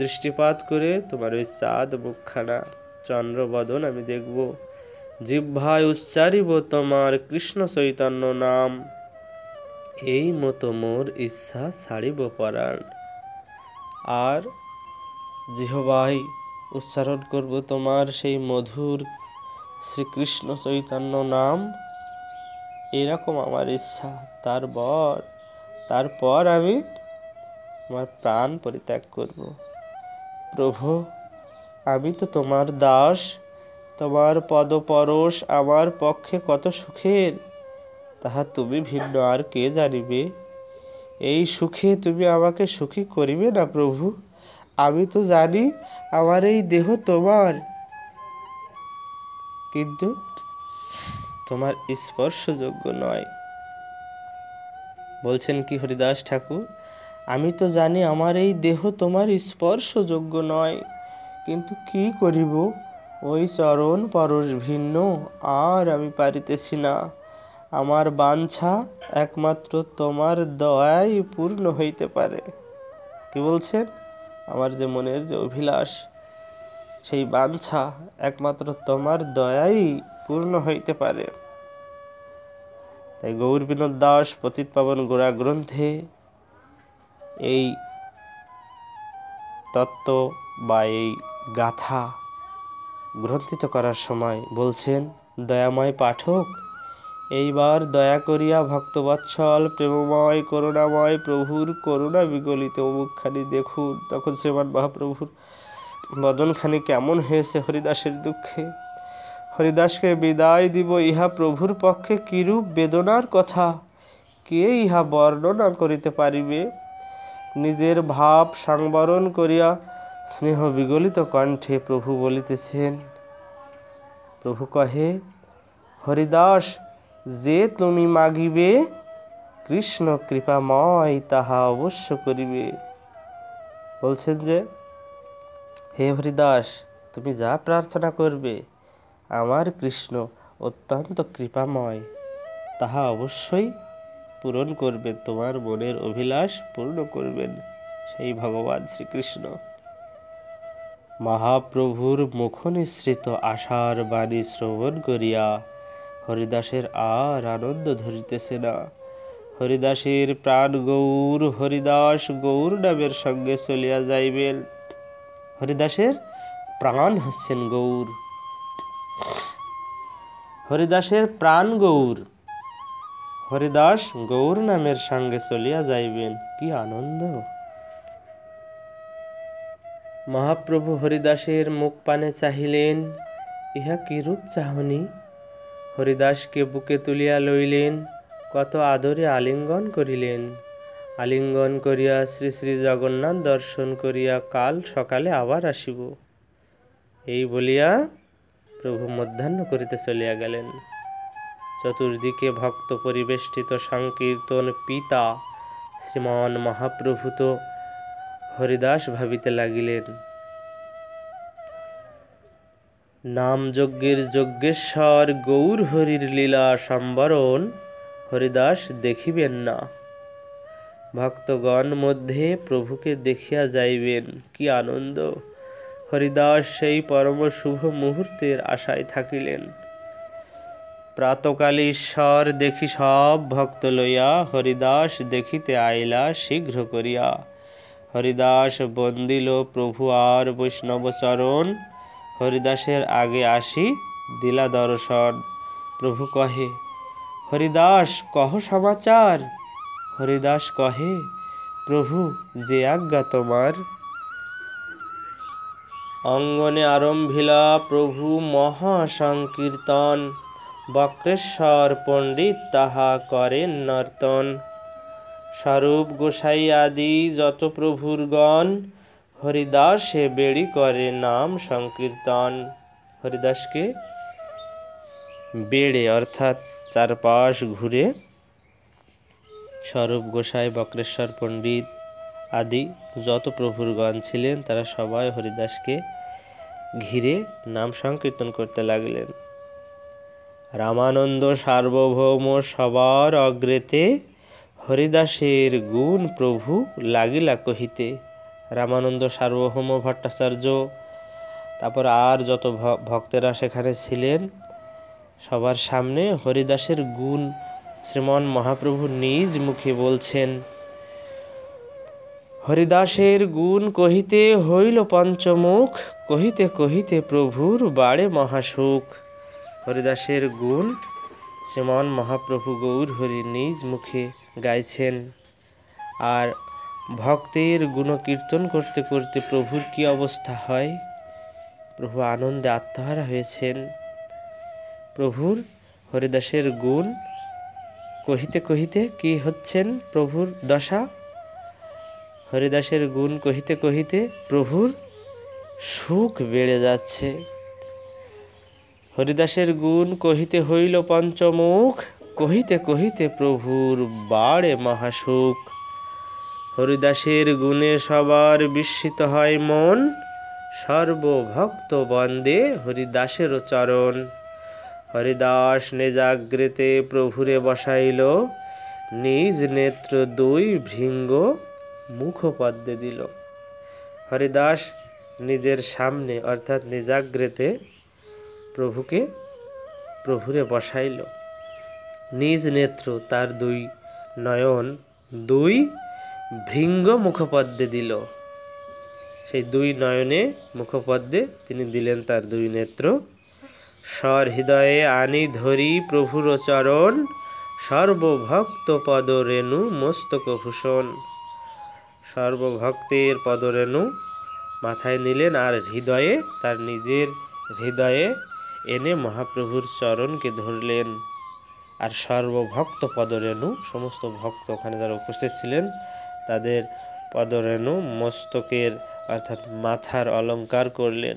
দৃষ্টিপাত করে তোমার ওই চাঁদ মুখখানা, চন্দ্র বদন আমি দেখব। জিহ্বায় উচ্চারিব তোমার কৃষ্ণ চৈতন্য নাম। এই মতো মোর ইচ্ছা ছাড়িব পরাণ। আর জিহ্বায় উচ্চারণ করব তোমার সেই মধুর শ্রীকৃষ্ণ চৈতন্য নাম। এরকম আমার ইচ্ছা। তারপর আমি আমার প্রাণ পরিত্যাগ করব। প্রভু, আমি তো তোমার দাস, তোমার পদপরশ আমার পক্ষে কত সুখের, তাহা তুমি ভিন্ন আর কে জানিবে। এই সুখে তুমি আমাকে সুখী করিবে না প্রভু। আমি তো জানি আমার এই দেহ তোমার, কিন্তু তোমার স্পর্শযোগ্য নয়। বলছেন কি হরিদাস ঠাকুর, আমি তো জানি আমার এই দেহ তোমার স্পর্শযোগ্য নয়, কিন্তু কি করিব, ওই চরণ পরশ ভিন্ন আর আমি পারিতেছি না। আমার বাঞ্ছা একমাত্র তোমার দয়াই পূর্ণ হইতে পারে। কি বলছেন? আমার যে মনের যে অভিলাষ, সেই বাঞ্ছা একমাত্র তোমার দয়াই পূর্ণ হইতে পারে। তাই গৌর বিনোদ দাস পতিত পাবন গোড়া গ্রন্থে এই তত্ত্ব বা এই গাথা গ্রন্থিত করার সময় বলছেন, দয়াময় পাঠক, এইবার দয়া করিয়া ভক্তবৎসল প্রেমময় করুণাময় প্রভুর করুণা বিগলিত মুখখানি দেখুন। তখন শ্রীমান মহাপ্রভুর বদনখানি কেমন হয়েছে হরিদাসের দুঃখে। হরিদাসকে বিদায় দিব, ইহা প্রভুর পক্ষে কিরূপ বেদনার কথা কে ইহা বর্ণনা করিতে পারিবে। নিজের ভাব সংবরণ করিয়া স্নেহ বিগলিত কণ্ঠে প্রভু বলিতেছেন। প্রভু কহে, হরিদাস, যে তুমি মাগিবে কৃষ্ণ কৃপাময় তাহা অবশ্য করিবে। বলছেন যে, হে হরিদাস, তুমি যা প্রার্থনা করবে আমার কৃষ্ণ অত্যন্ত কৃপাময়, তাহা অবশ্যই পূরণ করবেন। তোমার মনের অভিলাষ পূর্ণ করবেন সেই ভগবান শ্রীকৃষ্ণ। মহাপ্রভুর মুখনিসৃত আশার বাণী শ্রবণ করিয়া হরিদাসের আর আনন্দ ধরিতেছে না। হরিদাসের প্রাণ গৌর, হরিদাস গৌর নামের সঙ্গে চলিয়া যাইবেন। হরিদাসের প্রাণ হচ্ছেন গৌর, হরিদাসের প্রাণ গৌর। হরিদাস গৌর নামের সঙ্গে চলিয়া যাইবেন। কি আনন্দ! মহাপ্রভু হরিদাসের মুখ পানে চাহিলেন, ইহা কিরূপ চাহনি! হরিদাসকে বুকে তুলিয়া লইলেন, কত আদরে আলিঙ্গন করিলেন। আলিঙ্গন করিয়া শ্রী শ্রী জগন্নাথ দর্শন করিয়া কাল সকালে আবার আসিব, এই বলিয়া প্রভু মধ্যাহ্ন করিতে চলিয়া গেলেন। চতুর্দিকে ভক্ত পরিবেষ্টিত সংকীর্তন পিতা শ্রীমান মহাপ্রভু তো হরিদাস ভাবিতে লাগিলেন, নাম যজ্ঞের যজ্ঞেশ্বর গৌর হরির লীলা সম্বরণ হরিদাস দেখিবেন না। ভক্তগণ মধ্যে প্রভুকে দেখিয়া যাইবেন। কি আনন্দ! হরিদাস সেই পরম শুভ মুহূর্তের আশায় থাকিলেন। প্রাতকালে ঈশ্বর দেখি সব ভক্ত লইয়া হরিদাস দেখিতে আইলা শীঘ্র করিয়া। হরিদাস বন্দিল প্রভু আর বৈষ্ণব চরণ, হরিদাসের আগে আসি দিলা দর্শন। প্রভু কহে, হরিদাস কহ সমাচার। হরিদাস কহে, প্রভু যে আজ্ঞা তোমার। অঙ্গনে আরম্ভিলা প্রভু মহাসংকীর্তন, বক্রেশ্বর পণ্ডিত তাহা করেন নর্তন। স্বরূপ গোসাই আদি যত প্রভুর গণ, হরিদাসে বেড়ি করে নাম সংকীর্তন। হরিদাসকে বেড়ে অর্থাৎ চারপাশ ঘুরে স্বরূপ গোসাই, বক্রেশ্বর পণ্ডিত আদি যত প্রভুর গণ ছিলেন তারা সবাই হরিদাসকে ঘিরে নাম সংকীর্তন করতে লাগলেন। রামানন্দ সার্বভৌম সবার অগ্রেতে, হরিদাসের গুণ প্রভু লাগিলা কহিতে। রামানন্দ সার্বভৌম ভট্টাচার্য, তারপর আর যত ভক্তেরা সেখানে ছিলেন সবার সামনে হরিদাসের গুণ শ্রীমন মহাপ্রভু নিজ মুখে বলছেন। হরিদাসের গুণ কহিতে হইল পঞ্চমুখ, কহিতে কহিতে প্রভুর বাড়ে মহাসুখ। হরিদাসের গুণ শ্রীমন মহাপ্রভু গৌর হরি নিজ মুখে গাইছেন। আর ভক্তের গুণকীর্তন করতে করতে প্রভুর কি অবস্থা হয়? প্রভু আনন্দে আত্মহারা হয়েছেন। প্রভুর হরিদাসের গুণ কহিতে কহিতে কি হচ্ছেন প্রভুর দশা? হরিদাসের গুণ কহিতে কহিতে প্রভুর সুখ বেড়ে যাচ্ছে। হরিদাসের গুণ কহিতে হইল পঞ্চমুখ, কহিতে কহিতে প্রভুর বাড়ে মহাসুখ। হরিদাসের গুণে সবার বিস্মিত হয় মন, সর্বভক্ত বন্দে হরিদাসের চরণ। হরিদাস নিজাগ্রেতে প্রভুরে বসাইল, নিজ নেত্র দুই ভৃঙ্গ মুখপদ্মে দিল। হরিদাস নিজের সামনে অর্থাৎ নিজাগ্রেতে প্রভুরে বসাইল। নিজ নেত্র তার দুই নয়ন দুই ভৃঙ্গ মুখপদ্মে দিল। সেই দুই নয়নে মুখপদ্মে তিনি দিলেন তার দুই নেত্র। স্বর হৃদয়ে আনি ধরি প্রভুর চরণ, সর্বভক্ত পদরেণু মস্তক ভূষণ। সর্বভক্তের পদরেণু মাথায় নিলেন আর হৃদয়ে তার নিজের হৃদয়ে এনে মহাপ্রভুর চরণকে ধরলেন। আর সর্বভক্ত পদরেণু সমস্ত ভক্ত ওখানে যারা উপস্থিত ছিলেন তাদের পদরেণু মস্তকের অর্থাৎ মাথার অলঙ্কার করলেন,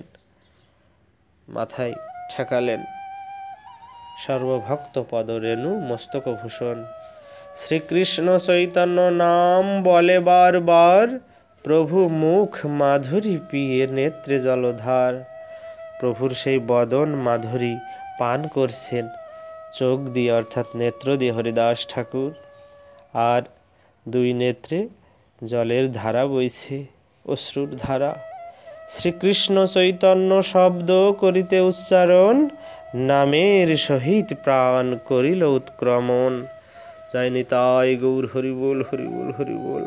মাথায় ঠেকালেন। সর্বভক্ত পদরেণু মস্তক ভূষণ। শ্রীকৃষ্ণ চৈতন্য নাম বলে বারবার, প্রভু মুখ মাধুরী পিয়ে নেত্রে জলধার। প্রভুর সেই বদন মাধুরী পান করছেন চোখ দিয়ে অর্থাৎ নেত্র দিয়ে হরিদাস ঠাকুর। আর দুই নেত্রে জলের ধারা বইছে, অশ্রুর ধারা। শ্রীকৃষ্ণ চৈতন্য শব্দ করিতে উচ্চারণ, নামের সহিত প্রাণ করিল উৎক্রমণ। জয় নিতাই গৌর হরিবোল হরিবোল হরিবোল।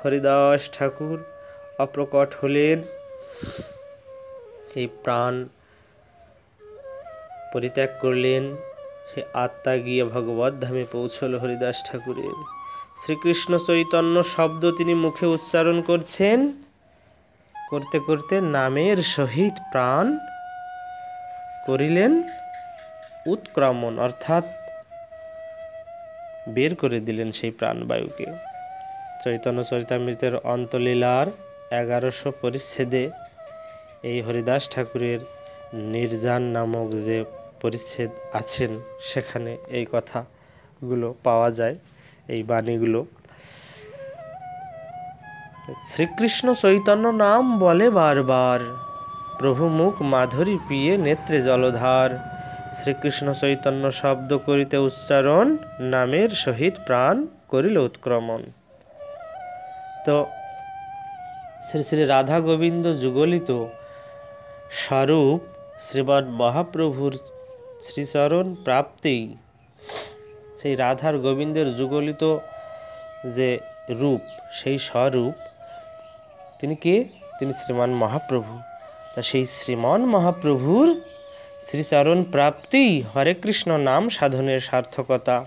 হরিদাস ঠাকুর অপ্রকট হলেন। সেই প্রাণ পরিত্যাগ করলেন, সে আত্মা গিয়ে ভগবত ধামে পৌঁছল হরিদাস ঠাকুরের। শ্রীকৃষ্ণ চৈতন্য শব্দ তিনি মুখে উচ্চারণ করছেন, করতে করতে নামের সহিত প্রাণ করিলেন উৎক্রমণ অর্থাৎ বের করে দিলেন সেই প্রাণবায়ুকে। চৈতন্য চরিতামৃতের অন্তলীলার 1100 পরিচ্ছেদে এই হরিদাস ঠাকুরের নির্জান নামক যে পরিচ্ছেদ আছেন সেখানে এই কথাগুলো পাওয়া যায়, এই বাণীগুলো। শ্রীকৃষ্ণ চৈতন্য নাম বলে বারবার, প্রভু মুখ মাধুরী পিয়ে নেত্রে জলধার। শ্রীকৃষ্ণ চৈতন্য শব্দ করিতে উচ্চারণ, নামের সহিত প্রাণ করিল উৎক্রমণ। তো শ্রী শ্রী রাধা গোবিন্দ যুগলিত স্বরূপ শ্রীমৎ মহাপ্রভুর শ্রীচরণ প্রাপ্তেই সেই রাধার গোবিন্দের যুগলিত যে রূপ সেই স্বরূপ তিনি কে? তিনি শ্রীমান মহাপ্রভু। তা সেই শ্রীমান মহাপ্রভুর শ্রীচরণ প্রাপ্তিই হরে কৃষ্ণ নাম সাধনের সার্থকতা।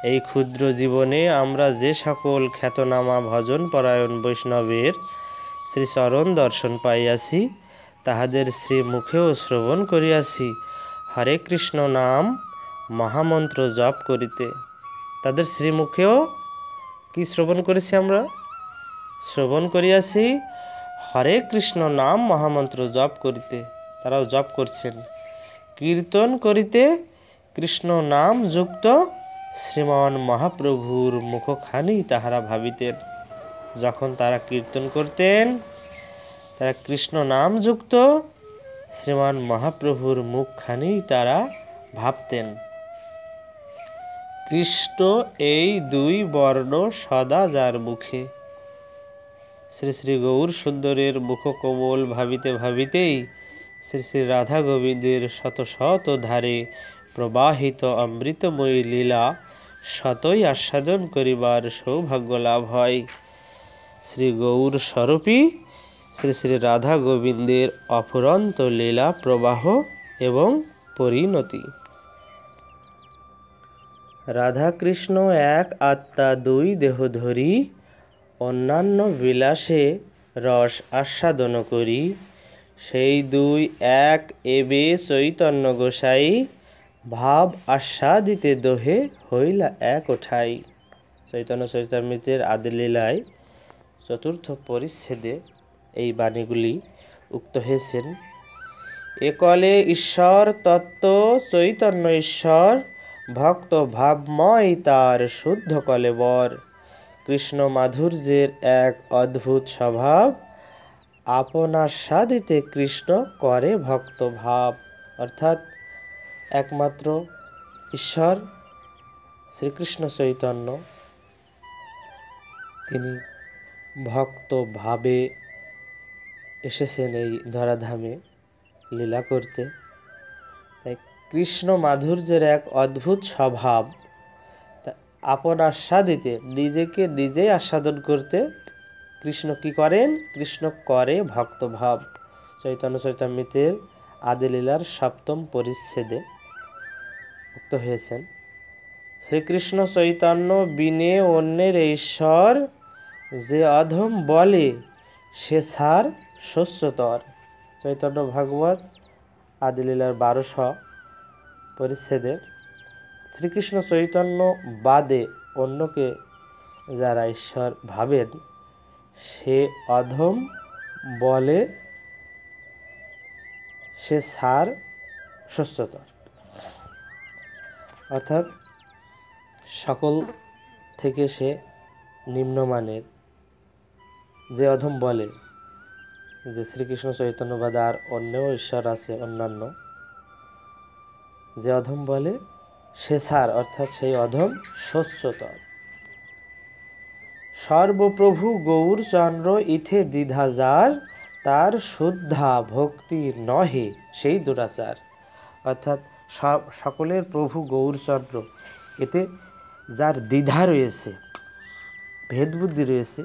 এই ক্ষুদ্র জীবনে আমরা যে সকল খ্যাতনামা ভজন পরায়ণ বৈষ্ণবের শ্রীচরণ দর্শন পাইয়াছি, তাহাদের শ্রীমুখেও শ্রবণ করিয়াছি হরে কৃষ্ণ নাম মহামন্ত্র জপ করিতে। তাদের শ্রীমুখেও কি শ্রবণ করেছি আমরা? শ্রবণ করিয়াছি হরে কৃষ্ণ নাম মহামন্ত্র জপ করিতে, তারাও জপ করছেন। কীর্তন করিতে কৃষ্ণ নাম যুক্ত শ্রীমান মহাপ্রভুর মুখখানি তাহারা ভাবিতেন। যখন তারা কীর্তন করতেন, তারা কৃষ্ণ নাম যুক্ত শ্রীমান মহাপ্রভুর মুখখানি তারা ভাবতেন। কৃষ্ণ এই দুই বর্ণ সদা যার মুখে। শ্রী শ্রী গৌর সুন্দরের মুখকমল ভাবিতে ভাবিতেই শ্রী শ্রী রাধা গোবিন্দের শত শত ধারে প্রবাহিত অমৃতময়ী লীলা শতই আস্বাদন করিবার সৌভাগ্য লাভ হয়। শ্রী গৌর স্বরূপী শ্রী শ্রী রাধা গোবিন্দের অফুরন্ত লীলা প্রবাহ এবং পরিণতি। রাধাকৃষ্ণ এক আত্মা দুই দেহধরি, অন্যান্য বিলাসে রস আস্বাদন করি। সেই দুই এক এবে চৈতন্য গোসাই, ভাব আস্বাদিতে দোহে হইলা এক ওঠাই। চৈতন্য চরিতামৃতের আদিলীলায় চতুর্থ পরিচ্ছেদে এই বাণীগুলি উক্ত হয়েছেন। একলে ঈশ্বর তত্ত্ব চৈতন্য ঈশ্বর, ভক্ত ভাবময় তার শুদ্ধ কলেবর। কৃষ্ণ মাধুর্যের এক অদ্ভুত স্বভাব, আপনাস্বাদিতে কৃষ্ণ করে ভক্ত ভাব। অর্থাৎ একমাত্র ঈশ্বর শ্রীকৃষ্ণ চৈতন্য, তিনি ভক্ত ভাবে এসেছেন এই ধরাধামে লীলা করতে। তাই কৃষ্ণ মাধুর্যের এক অদ্ভুত স্বভাব, আপন আস্বাদিতে নিজেকে নিজেই আস্বাদন করতে কৃষ্ণ কি করেন? কৃষ্ণ করে ভক্তভাব। চৈতন্য চরিতামৃতের আদিলীলার সপ্তম পরিচ্ছেদে উক্ত হয়েছেন। শ্রীকৃষ্ণ চৈতন্য বিনে অন্যের ঈশ্বর, যে অধম বলে সে সার শস্যতর। চৈতন্য ভাগবত আদিলীলার 1200 পরিচ্ছেদে শ্রীকৃষ্ণ চৈতন্য বাদে অন্যকে যারা ঈশ্বর ভাবেন, সে অধম বলে সে সার শস্যতর। অর্থাৎ সকল থেকে সে নিম্নমানের। যে অধম বলে যে শ্রীকৃষ্ণ চৈতন্য বাদে আর অন্যও ঈশ্বর আছে অন্যান্য, যে অধম বলে সে সার, অর্থাৎ সেই অধম শস্যতর। সর্বপ্রভু গৌরচন্দ্র ইথে দ্বিধা যার, তার শুদ্ধা ভক্তি নহে সেই দুরাচার। অর্থাৎ সকলের প্রভু গৌরচন্দ্র, এতে যার দ্বিধা রয়েছে, ভেদবুদ্ধি রয়েছে,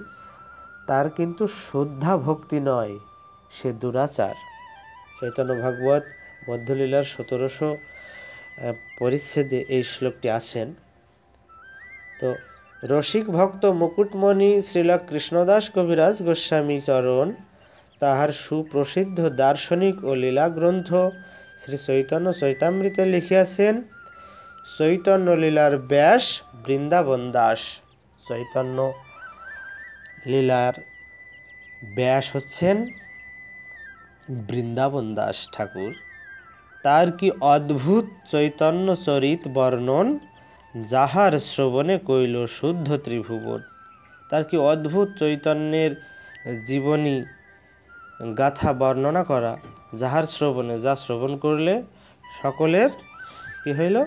তার কিন্তু শুদ্ধা ভক্তি নয়, সে দুরাচার। চৈতন্য ভাগবত মধ্যলীলার 1700 পরিচ্ছেদে এই শ্লোকটি আছেন। তো রসিক ভক্ত মুকুটমণি শ্রীল কৃষ্ণদাস কবিরাজ গোস্বামী চরণ তাহার সুপ্রসিদ্ধ দার্শনিক ও লীলা গ্রন্থ শ্রী চৈতন্য চৈতামৃতে লিখিয়াছেন। চৈতন্য লীলার ব্যাস বৃন্দাবন দাস। চৈতন্য লীলার ব্যাস হচ্ছেন বৃন্দাবন দাস ঠাকুর। তার কি অদ্ভুত চৈতন্য চরিত বর্ণন, যাহার শ্রবণে কইল শুদ্ধ ত্রিভুবন। তার কি অদ্ভুত চৈতন্যের জীবনী গাথা বর্ণনা করা, যাহার শ্রবণে, যা শ্রবণ করলে সকলের কি হইল?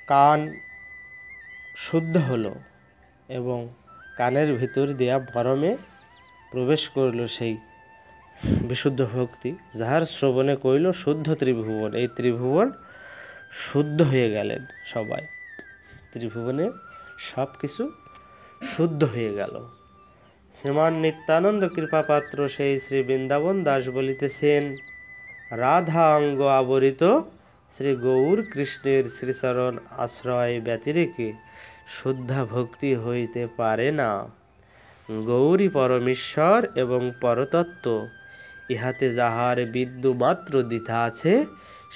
কান শুদ্ধ হলো এবং কানের ভিতর দিয়া মরমে প্রবেশ করল সেই বিশুদ্ধ ভক্তি। যাহার শ্রবণে কইল শুদ্ধ ত্রিভুবন, এই ত্রিভুবন শুদ্ধ হয়ে গেলেন সবাই। ত্রিভুবনে সব কিছু শুদ্ধ হয়ে গেল। শ্রীমান নিত্যানন্দ কৃপাপাত্র সেই শ্রী বৃন্দাবন দাস বলিতেছেন, রাধা অঙ্গ আবরিত শ্রী গৌর কৃষ্ণের শ্রীচরণ আশ্রয় ব্যতিরেকে শুদ্ধা ভক্তি হইতে পারে না। গৌরী পরমেশ্বর এবং পরতত্ত্ব, ইহাতে যাহার বিন্দু মাত্র দ্বিধা আছে,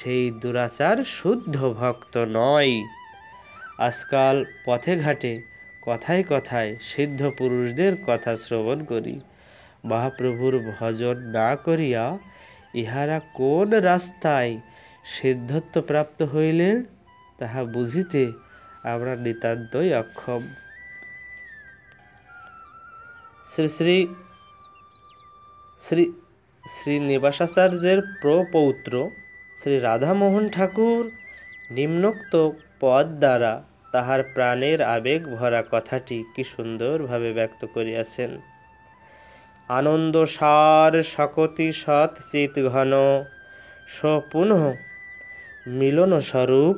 সেই দুরাচার শুদ্ধ ভক্ত নয়। আজকাল পথে ঘাটে কথায় কথায় সিদ্ধ পুরুষদের কথা শ্রবণ করি, মহাপ্রভুর ভজন না করিয়া ইহারা কোন রাস্তায় সিদ্ধত্ব প্রাপ্ত হইলেন তাহা বুঝিতে আমরা নিতান্তই অক্ষম। শ্রী শ্রী শ্রী শ্রীনিবাসাচার্যের প্রপৌত্র শ্রী রাধামোহন ঠাকুর নিম্নোক্ত পদ দ্বারা তাহার প্রাণের আবেগ ভরা কথাটি কি সুন্দরভাবে ব্যক্ত করিয়াছেন। আনন্দ সার শকতি সৎ চিত ঘন, সপুনঃ মিলন স্বরূপ,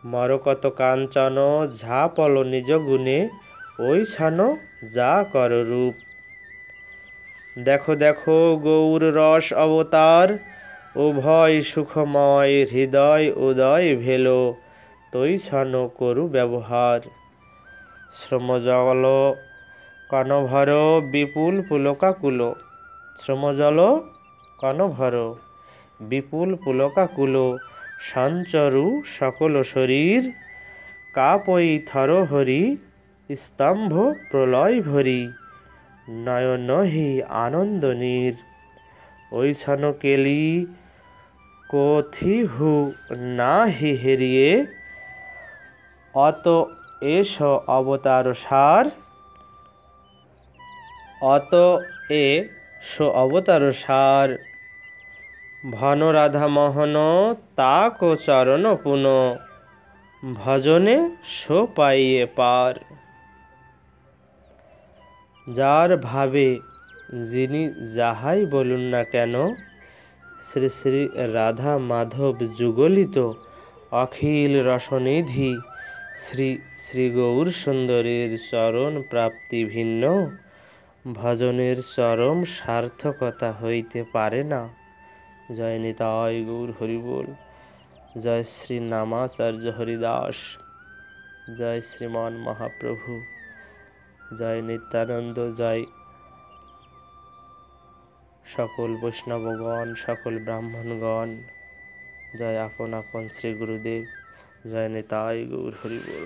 মরকত কাঞ্চন ঝাপল নিজ গুণে, ওই ছান যা কর রূপ। দেখো দেখো গৌর রস অবতার, উভয় সুখময় হৃদয় উদয় ভেল, তৈ ছান করু ব্যবহার। শ্রমজল কনভর বিপুল পুলকাকুল, শ্রমজল কনভর বিপুল পুলকাকুল, সঞ্চরু সকল শরীর, কাপই থর হরি, স্তম্ভ প্রলয় ভরি, নয়নহি আনন্দ নীর। ওই ছান কেলি কোথিহু নাহি হেরিয়ে, অত এস অবতার সার, অত এস অবতার সার। ভন রাধা মোহন তাক চরণ পুন, ভজনে সো পাইয়ে পার। যার ভাবে যিনি যাহাই বলুন না কেন, শ্রী শ্রী রাধা মাধব যুগলিত অখিল রসনিধি শ্রী শ্রী গৌর সুন্দরীর চরণ প্রাপ্তি ভিন্ন ভজনের চরম সার্থকতা হইতে পারে না। জয় নিতাই গৌর হরিবোল। জয় শ্রী নামাচার্য হরিদাস। জয় শ্রীমান মহাপ্রভু। জয় নিত্যানন্দ। জয় সকল বৈষ্ণবগণ, সকল ব্রাহ্মণগণ। জয় আপন আপন শ্রী গুরুদেব। জয় নিতাই গৌর হরিবোল।